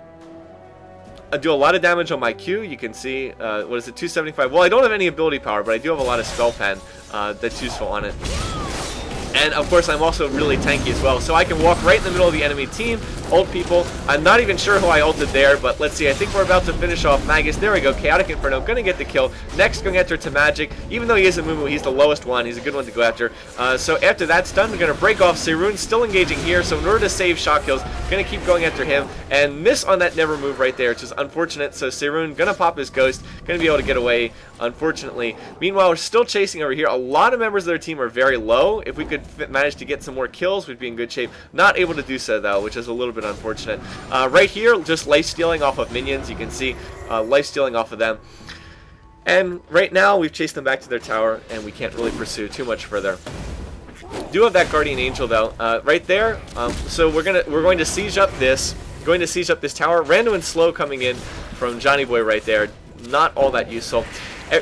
I do a lot of damage on my Q. You can see, what is it, 275? Well, I don't have any ability power, but I do have a lot of spell pen that's useful on it. And of course, I'm also really tanky as well, so I can walk right in the middle of the enemy team, ult people. I'm not even sure who I ulted there, but let's see. I think we're about to finish off Magus. There we go, Chaotic Inferno, gonna get the kill. Next, going after to Magic. Even though he is a Mumu, he's the lowest one. He's a good one to go after. So after that's done, we're gonna break off Sirun, still engaging here. So in order to save Shockhills, gonna keep going after him and miss on that never move right there, which is unfortunate. So Sirun gonna pop his ghost, gonna be able to get away, unfortunately. Meanwhile, we're still chasing over here. A lot of members of their team are very low. If we could manage to get some more kills, we'd be in good shape. Not able to do so though, which is a little bit unfortunate. Right here, just life stealing off of minions. You can see life stealing off of them. And right now, we've chased them back to their tower, and we can't really pursue too much further. Do have that Guardian Angel though, right there. So we're going to siege up this. Going to siege up this tower. Random and slow coming in from Johnny Boy right there. Not all that useful.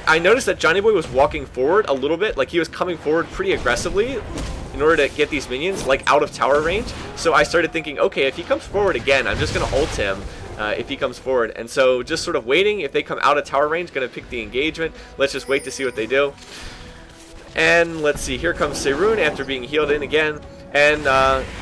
I noticed that Johnny Boy was walking forward a little bit, like he was coming forward pretty aggressively in order to get these minions like out of tower range. So I started thinking, okay, if he comes forward again, I'm just gonna ult him if he comes forward. And so just sort of waiting. If they come out of tower range, going to pick the engagement. Let's just wait to see what they do. And let's see, here comes Seirun after being healed in again. And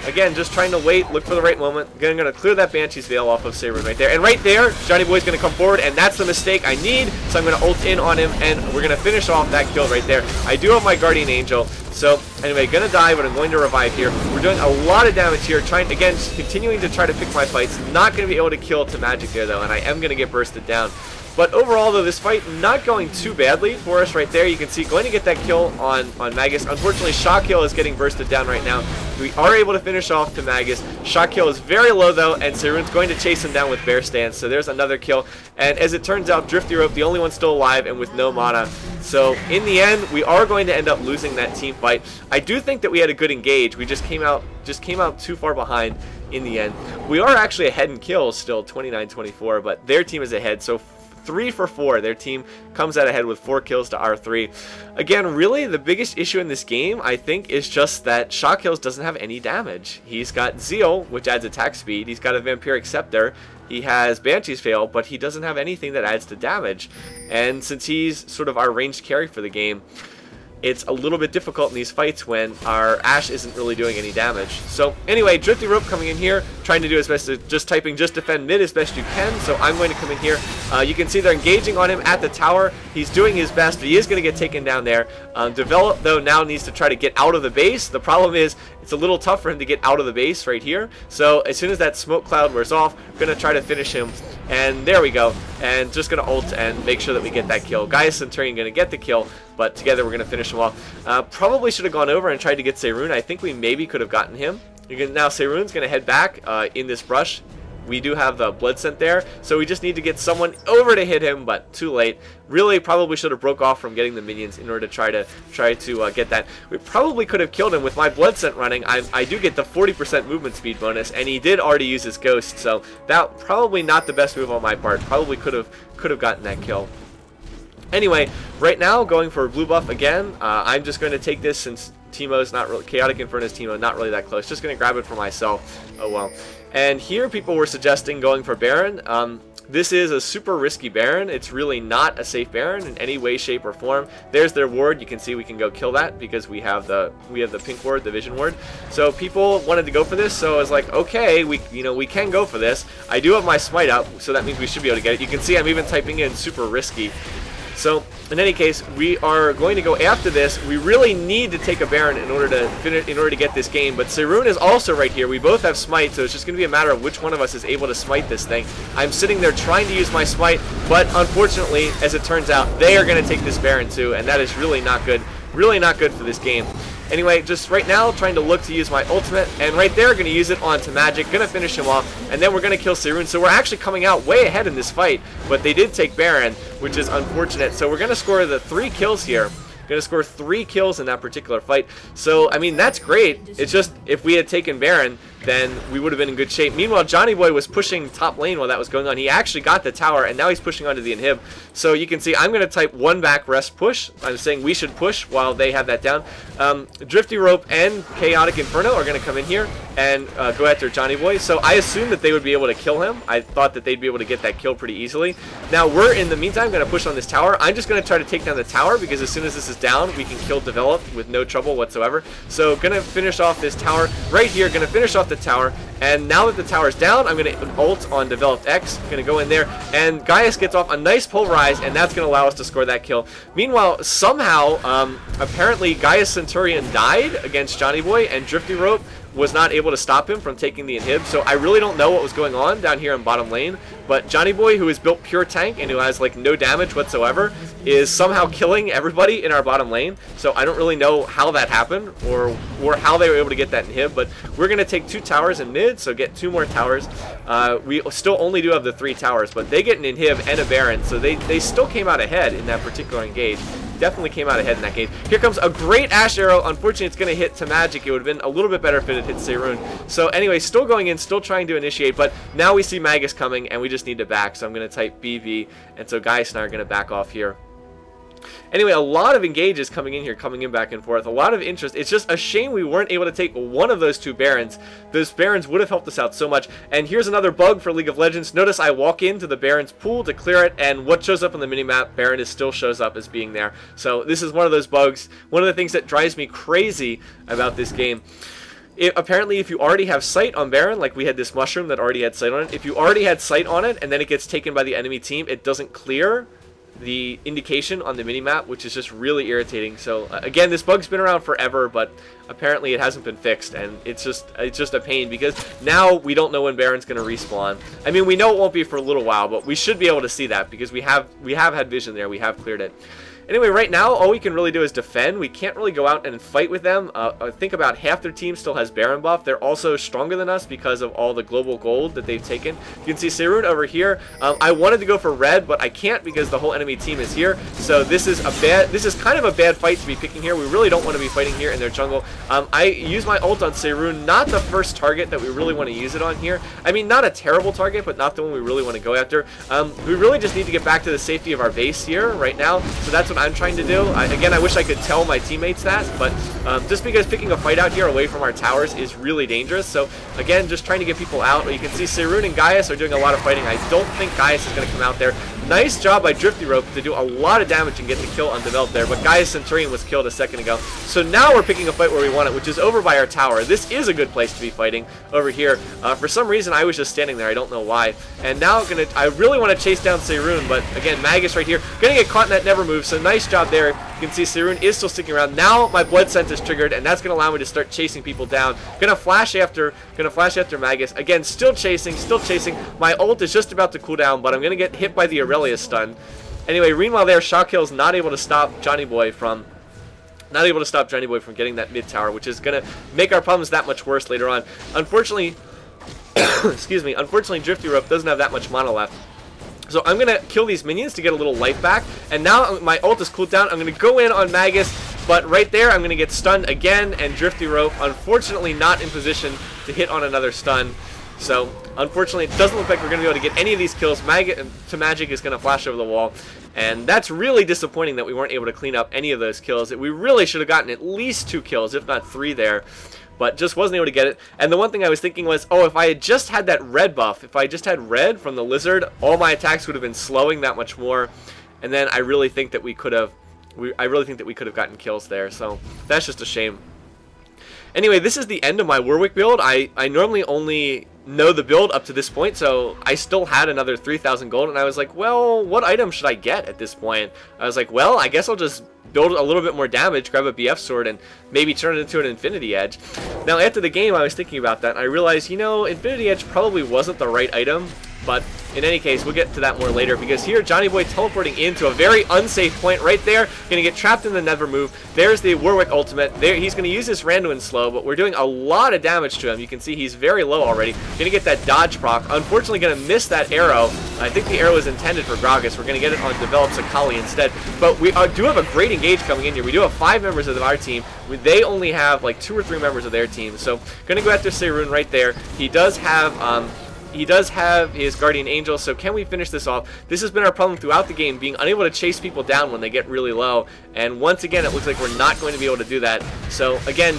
again, just trying to wait, look for the right moment. Again, I'm going to clear that Banshee's Veil off of Seirun right there. And right there, Johnny Boy's going to come forward, and that's the mistake I need. So I'm going to ult in on him, and we're going to finish off that kill right there. I do have my Guardian Angel. So anyway, going to die, but I'm going to revive here. We're doing a lot of damage here, trying, again, just continuing to try to pick my fights. Not going to be able to kill to Magic there, though, and I am going to get bursted down. But overall, though, this fight not going too badly for us right there. You can see going to get that kill on Magus. Unfortunately, Shot Kill is getting bursted down right now. We are able to finish off to Magus. Shot Kill is very low, though, and Seirun's going to chase him down with Bear Stance. So there's another kill. And as it turns out, Drifty Rope, the only one still alive and with no mana. So in the end, we are going to end up losing that team fight. I do think that we had a good engage. We just came out too far behind in the end. We are actually ahead in kills still, 29-24, but their team is ahead. So 3 for 4. Their team comes out ahead with 4 kills to our 3. Again, really, the biggest issue in this game, I think, is just that Shot Kills doesn't have any damage. He's got Zeal, which adds attack speed. He's got a Vampiric Scepter. He has Banshee's Veil, but he doesn't have anything that adds to damage. And since he's sort of our ranged carry for the game, it's a little bit difficult in these fights when our Ashe isn't really doing any damage. So anyway, Drifty Rope coming in here, trying to do his best to just typing just defend mid as best you can. So I'm going to come in here. You can see they're engaging on him at the tower. He's doing his best, but he is going to get taken down there. Develop, though, now needs to try to get out of the base. The problem is it's a little tough for him to get out of the base right here. So as soon as that smoke cloud wears off, we're going to try to finish him. And there we go. And just going to ult and make sure that we get that kill. Gaius Centurion going to get the kill, but together we're going to finish him off. Probably should have gone over and tried to get Seirun. I think we maybe could have gotten him. Now Seirun's going to head back in this brush. We do have the Blood Scent there, so we just need to get someone over to hit him, but too late. Really, probably should have broke off from getting the minions in order to try to get that. We probably could have killed him with my Blood Scent running. I do get the 40% movement speed bonus, and he did already use his Ghost, so that probably not the best move on my part. Probably could have gotten that kill. Anyway, right now going for blue buff again. I'm just going to take this since Teemo's not really Chaotic Inferno's Teemo, not really that close. Just going to grab it for myself. Oh well. And here people were suggesting going for Baron. This is a super risky Baron. It's really not a safe Baron in any way, shape, or form. There's their ward. You can see we can go kill that because we have the pink ward, the vision ward. So people wanted to go for this. So I was like, okay, we can go for this. I do have my smite up, so that means we should be able to get it. You can see I'm even typing in super risky. So in any case, we are going to go after this. We really need to take a Baron in order to get this game. But Seirun is also right here. We both have Smite, so it's just going to be a matter of which one of us is able to smite this thing. I'm sitting there trying to use my Smite, but unfortunately, as it turns out, they are going to take this Baron too, and that is really not good. Really not good for this game. Anyway, just right now, trying to look to use my ultimate, and right there, going to use it onto Magic, going to finish him off, and then we're going to kill Seirun. So we're actually coming out way ahead in this fight, but they did take Baron, which is unfortunate. So we're going to score the 3 kills here. Going to score 3 kills in that particular fight. So, I mean, that's great. It's just, if we had taken Baron, then we would have been in good shape. Meanwhile, Johnny Boy was pushing top lane while that was going on. He actually got the tower, and now he's pushing onto the inhib. So you can see I'm going to type 1 back rest push. I'm saying we should push while they have that down. Drifty Rope and Chaotic Inferno are going to come in here and go after Johnny Boy. So I assumed that they would be able to kill him. I thought that they'd be able to get that kill pretty easily. Now we're, in the meantime, going to push on this tower. I'm just going to try to take down the tower because as soon as this is down, we can kill Develop with no trouble whatsoever. So going to finish off this tower right here. Going to finish off the tower. And now that the tower's down, I'm going to ult on Developed X. Going to go in there. And Gaius gets off a nice Pulverize, and that's going to allow us to score that kill. Meanwhile, somehow, apparently Gaius Centurion died against Johnny Boy, and Drifty Rope was not able to stop him from taking the inhib. So I really don't know what was going on down here in bottom lane. But Johnny Boy, who is built pure tank and who has like no damage whatsoever, is somehow killing everybody in our bottom lane. So I don't really know how that happened or how they were able to get that inhib. But we're going to take 2 towers in mid, so get 2 more towers. We still only do have the 3 towers, but they get an inhib and a Baron. So they still came out ahead in that particular engage. Definitely came out ahead in that game. Here comes a great Ashe Arrow. Unfortunately, it's going to hit to Magic. It would have been a little bit better if it had hit Seirun. So anyway, still going in, still trying to initiate, but now we see Magus coming, and we just need to back. So I'm going to type BB, and so Gaius and I are going to back off here. Anyway, a lot of engages coming in here, coming in back and forth. A lot of interest. It's just a shame we weren't able to take one of those 2 Barons. Those Barons would have helped us out so much. And here's another bug for League of Legends. Notice I walk into the Baron's pool to clear it, and what shows up on the minimap, Baron still shows up as being there. So this is one of those bugs. One of the things that drives me crazy about this game. Apparently, if you already have sight on Baron, like we had this mushroom that already had sight on it, if you already had sight on it and then it gets taken by the enemy team, it doesn't clear the indication on the minimap, which is just really irritating. So again, this bug's been around forever, but apparently it hasn't been fixed, and it's just a pain because now we don't know when Baron's going to respawn. I mean, we know it won't be for a little while, but we should be able to see that because we have had vision there. We have cleared it. Anyway, right now, all we can really do is defend. We can't really go out and fight with them. I think about half their team still has Baron buff. They're also stronger than us because of all the global gold that they've taken. You can see Seirun over here. I wanted to go for red, but I can't because the whole enemy team is here. So this is kind of a bad fight to be picking here. We really don't want to be fighting here in their jungle. I use my ult on Seirun, not the first target that we really want to use it on here. I mean, not a terrible target, but not the one we really want to go after. We really just need to get back to the safety of our base here right now. So that's what I'm trying to do. Again, I wish I could tell my teammates that, but just because picking a fight out here away from our towers is really dangerous. So again, just trying to get people out. You can see Seirun and Gaius are doing a lot of fighting. I don't think Gaius is going to come out there. Nice job by Drifty Rope to do a lot of damage and get the kill undeveloped there, but Gaius Centurion was killed a second ago. So now we're picking a fight where we want it, which is over by our tower. This is a good place to be fighting over here. For some reason, I was just standing there. I don't know why. And now I really want to chase down Seirun, but again, Magus right here. Going to get caught in that never move, so nice job there. You can see Seirun is still sticking around. Now my blood scent is triggered, and that's going to allow me to start chasing people down. Gonna flash after Magus. Again, still chasing. My ult is just about to cool down, but I'm going to get hit by the Aurelia stun. Anyway, meanwhile there, Shockkill's not able to stop Johnny Boy from getting that mid tower, which is going to make our problems that much worse later on. Unfortunately, unfortunately Drifty Rope doesn't have that much mana left. So I'm going to kill these minions to get a little life back. And now my ult is cooled down. I'm going to go in on Magus. But right there, I'm going to get stunned again. And Drifty Rope, unfortunately, not in position to hit on another stun. So unfortunately, it doesn't look like we're going to be able to get any of these kills. Magic is going to flash over the wall. And that's really disappointing that we weren't able to clean up any of those kills. We really should have gotten at least 2 kills, if not 3 there. But just wasn't able to get it. And the one thing I was thinking was, oh, if I had just had that red buff, if I just had red from the lizard, all my attacks would have been slowing that much more. And then I really think that we could have gotten kills there. So that's just a shame. Anyway, this is the end of my Warwick build. I normally only know the build up to this point, so I still had another 3,000 gold, and I was like, well, what item should I get at this point? I was like, well, I guess I'll just build a little bit more damage, grab a BF sword, and maybe turn it into an Infinity Edge. Now, after the game, I was thinking about that, and I realized, you know, Infinity Edge probably wasn't the right item, but in any case, we'll get to that more later, because here, Johnny Boy teleporting into a very unsafe point right there, going to get trapped in the Nether move. There's the Warwick ultimate. There, he's going to use this Randuin slow, but we're doing a lot of damage to him. You can see he's very low already. Going to get that dodge proc. Unfortunately, going to miss that arrow. I think the arrow is intended for Gragas. We're going to get it on Develops Akali instead. But we do have a great engage coming in here. We do have 5 members of our team. They only have like 2 or 3 members of their team. So, going to go after Seirun right there. He does have his Guardian Angel, so can we finish this off? This has been our problem throughout the game, being unable to chase people down when they get really low, and once again it looks like we're not going to be able to do that. So again,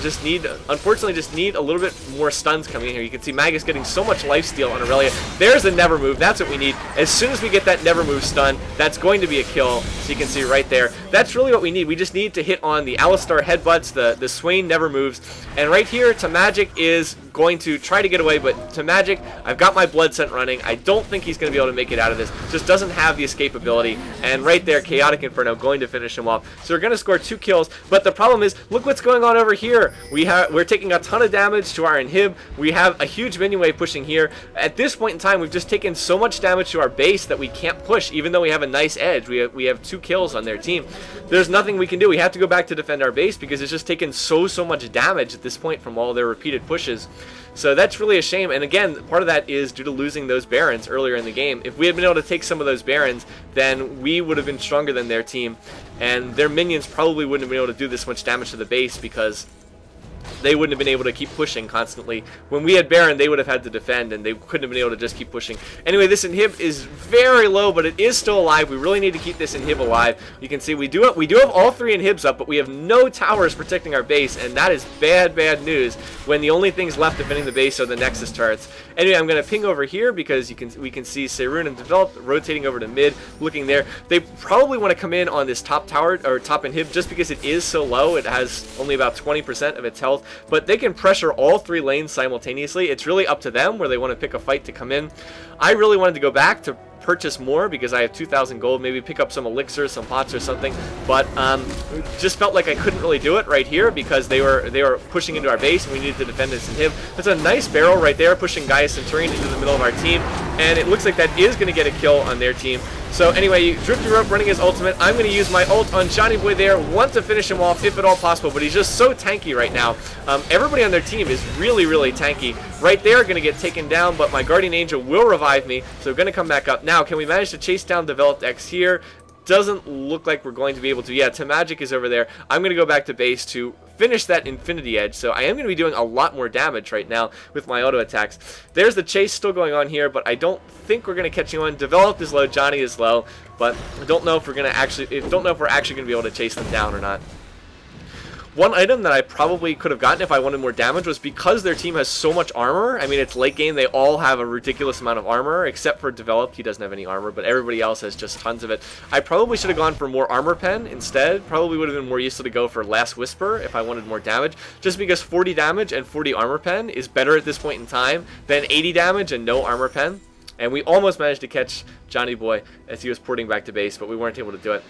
unfortunately just need a little bit more stuns coming in here. You can see Magus getting so much lifesteal on Aurelia. There's the Never Move, that's what we need. As soon as we get that Never Move stun, that's going to be a kill, so you can see right there. That's really what we need. We just need to hit on the Alistar headbutts, the Swain Never Moves, and right here, Magic is going to try to get away, but Magic, I've got my blood scent running. I don't think he's going to be able to make it out of this. Just doesn't have the escape ability. And right there, Chaotic Inferno going to finish him off. So we're going to score 2 kills, but the problem is, look what's going on over here. We're taking a ton of damage to our inhib. We have a huge minion wave pushing here. At this point in time, we've just taken so much damage to our base that we can't push, even though we have a nice edge. We have 2 kills on their team. There's nothing we can do. We have to go back to defend our base because it's just taken so much damage at this point from all their repeated pushes. So that's really a shame, and again, part of that is due to losing those Barons earlier in the game. If we had been able to take some of those Barons, then we would have been stronger than their team, and their minions probably wouldn't have been able to do this much damage to the base because they wouldn't have been able to keep pushing constantly. When we had Baron, they would have had to defend, and they couldn't have been able to just keep pushing. Anyway, this inhib is very low, but it is still alive. We really need to keep this inhib alive. You can see we do have all 3 inhibs up, but we have no towers protecting our base, and that is bad news when the only things left defending the base are the Nexus turrets. Anyway, I'm going to ping over here because we can see Seirun and Developed rotating over to mid, looking there. They probably want to come in on this top tower, or top inhib, just because it is so low. It has only about 20% of its health, but they can pressure all 3 lanes simultaneously. It's really up to them where they want to pick a fight to come in. I really wanted to go back to purchase more because I have 2,000 gold, maybe pick up some elixirs, some pots or something, but just felt like I couldn't really do it right here because they were pushing into our base and we needed to defend this inhib. That's a nice barrel right there, pushing Gaius Centurion into the middle of our team, and it looks like that is going to get a kill on their team. So anyway, Drifty Rope running his ultimate. I'm going to use my ult on Johnny Boy there. Want to finish him off if at all possible, but he's just so tanky right now. Everybody on their team is really tanky. Right there, going to get taken down, but my Guardian Angel will revive me, so going to come back up. Now, can we manage to chase down Developed X here? Doesn't look like we're going to be able to. Yeah, Magic is over there. I'm going to go back to base to finish that Infinity Edge, so I am going to be doing a lot more damage right now with my auto attacks. There's the chase still going on here, but I don't think we're going to catch anyone. Developed is low, Johnny is low, but I don't know if we're actually going to be able to chase them down or not. One item that I probably could have gotten if I wanted more damage was because their team has so much armor. I mean, it's late game. They all have a ridiculous amount of armor, except for Developed. He doesn't have any armor, but everybody else has just tons of it. I probably should have gone for more armor pen instead. Probably would have been more useful to go for Last Whisper if I wanted more damage, just because 40 damage and 40 armor pen is better at this point in time than 80 damage and no armor pen. And we almost managed to catch Johnny Boy as he was porting back to base, but we weren't able to do it.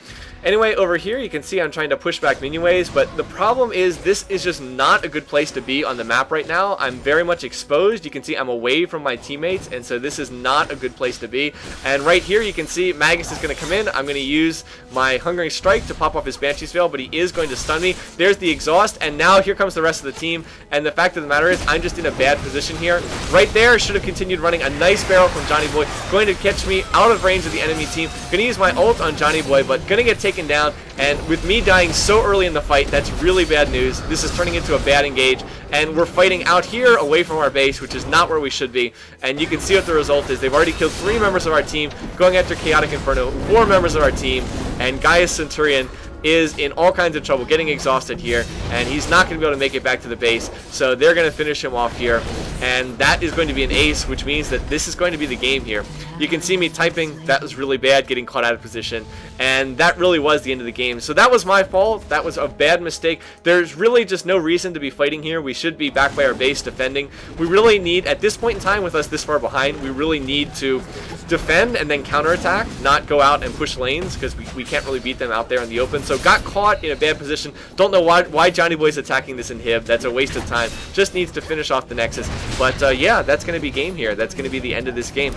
Anyway, over here you can see I'm trying to push back minion waves, but the problem is this is just not a good place to be on the map right now. I'm very much exposed. You can see I'm away from my teammates, and so this is not a good place to be. And right here you can see Magus is going to come in. I'm going to use my Hungering Strike to pop off his Banshee's Veil, but he is going to stun me. There's the exhaust, and now here comes the rest of the team. And the fact of the matter is I'm just in a bad position here. Right there, should have continued running a nice barrel from Johnny Boy, going to catch me out of range of the enemy team. Going to use my ult on Johnny Boy, but going to get taken down. And with me dying so early in the fight, that's really bad news. This is turning into a bad engage, and we're fighting out here away from our base, which is not where we should be. And you can see what the result is. They've already killed 3 members of our team, going after Chaotic Inferno, 4 members of our team, and Gaius Centurion is in all kinds of trouble, getting exhausted here, and he's not going to be able to make it back to the base, so they're going to finish him off here, and that is going to be an ace, which means that this is going to be the game here. You can see me typing. That was really bad, getting caught out of position, and that really was the end of the game. So that was my fault. That was a bad mistake. There's really just no reason to be fighting here. We should be back by our base defending. We really need, at this point in time with us this far behind, we really need to defend and then counterattack, not go out and push lanes, because we can't really beat them out there in the open. So got caught in a bad position. Don't know why Johnny Boy's attacking this inhib. That's a waste of time. Just needs to finish off the Nexus. But yeah, that's going to be game here. That's going to be the end of this game.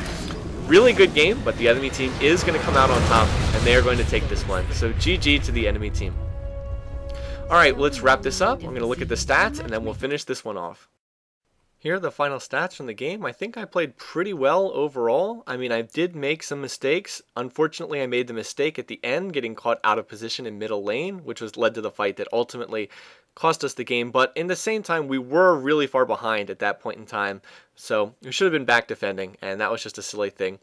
Really good game, but the enemy team is going to come out on top, and they are going to take this one. So GG to the enemy team. Alright, well, let's wrap this up. I'm going to look at the stats, and then we'll finish this one off. Here are the final stats from the game. I think I played pretty well overall. I mean, I did make some mistakes. Unfortunately, I made the mistake at the end, getting caught out of position in middle lane, which was led to the fight that ultimately cost us the game. But in the same time, we were really far behind at that point in time, so we should have been back defending, and that was just a silly thing.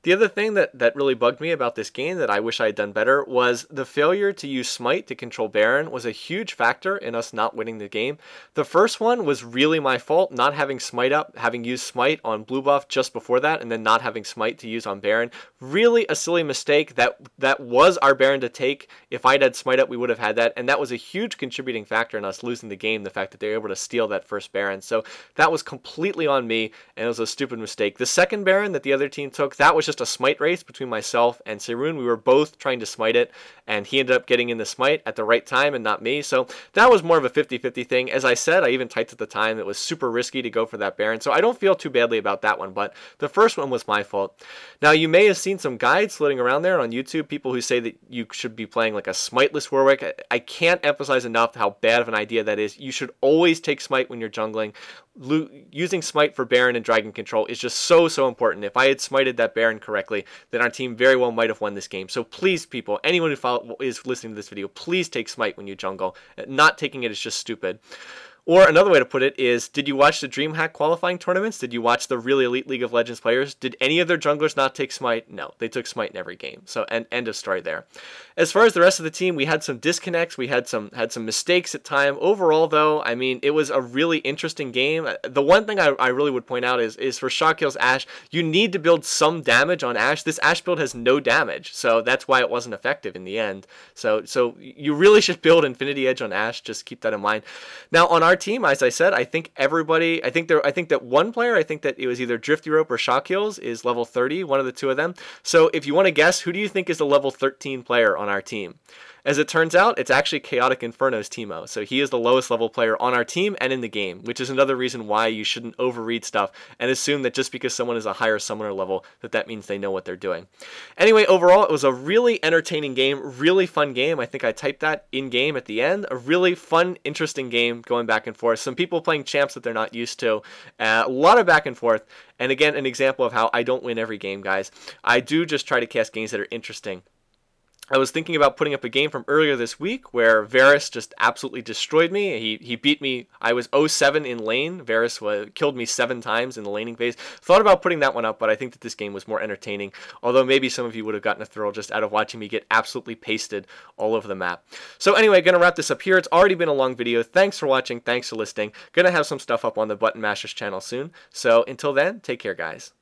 The other thing that really bugged me about this game that I wish I had done better was the failure to use Smite to control Baron was a huge factor in us not winning the game. The first one was really my fault, not having Smite up, having used Smite on blue buff just before that, and then not having Smite to use on Baron. Really a silly mistake. That was our Baron to take. If I'd had Smite up, we would have had that, and that was a huge contributing factor in us losing the game, the fact that they were able to steal that first Baron. So that was completely on me, and it was a stupid mistake. The second Baron that the other team took, that was just a Smite race between myself and Seirun. We were both trying to Smite it, and he ended up getting in the Smite at the right time and not me. So that was more of a 50-50 thing. As I said, I even typed at the time it was super risky to go for that Baron, so I don't feel too badly about that one, but the first one was my fault. Now, you may have seen some guides floating around there on YouTube, people who say that you should be playing like a Smiteless Warwick. I can't emphasize enough how bad of an idea that is. You should always take Smite when you're jungling. Using Smite for Baron and Dragon Control is just so important. If I had smited that Baron correctly, then our team very well might have won this game. So please, people, anyone who is listening to this video, please take Smite when you jungle. Not taking it is just stupid. Or another way to put it is, did you watch the DreamHack qualifying tournaments? Did you watch the really elite League of Legends players? Did any of their junglers not take Smite? No, they took Smite in every game. So end of story there. As far as the rest of the team, we had some disconnects. We had some mistakes at time. Overall, though, I mean, it was a really interesting game. The one thing I really would point out is for Shockkill's Ashe, you need to build some damage on Ashe. This Ashe build has no damage, so that's why it wasn't effective in the end. So you really should build Infinity Edge on Ashe. Just keep that in mind. Now on our team, as I said, I think everybody, I think that one player, I think that it was either Drifty Rope or Shockkills, is level 30, one of the two of them. So if you want to guess, who do you think is the level 13 player on our team? As it turns out, it's actually Chaotic Inferno's Teemo. So he is the lowest level player on our team and in the game, which is another reason why you shouldn't overread stuff and assume that just because someone is a higher summoner level, that means they know what they're doing. Anyway, overall, it was a really entertaining game, really fun game. I think I typed that in game at the end. A really fun, interesting game going back and forth. Some people playing champs that they're not used to. A lot of back and forth. And again, an example of how I don't win every game, guys. I do just try to cast games that are interesting. I was thinking about putting up a game from earlier this week where Varus just absolutely destroyed me. He beat me. I was 0-7 in lane. Varus killed me 7 times in the laning phase. Thought about putting that one up, but I think that this game was more entertaining. Although maybe some of you would have gotten a thrill just out of watching me get absolutely pasted all over the map. So anyway, going to wrap this up here. It's already been a long video. Thanks for watching. Thanks for listening. Going to have some stuff up on the Button Mashers channel soon. So until then, take care, guys.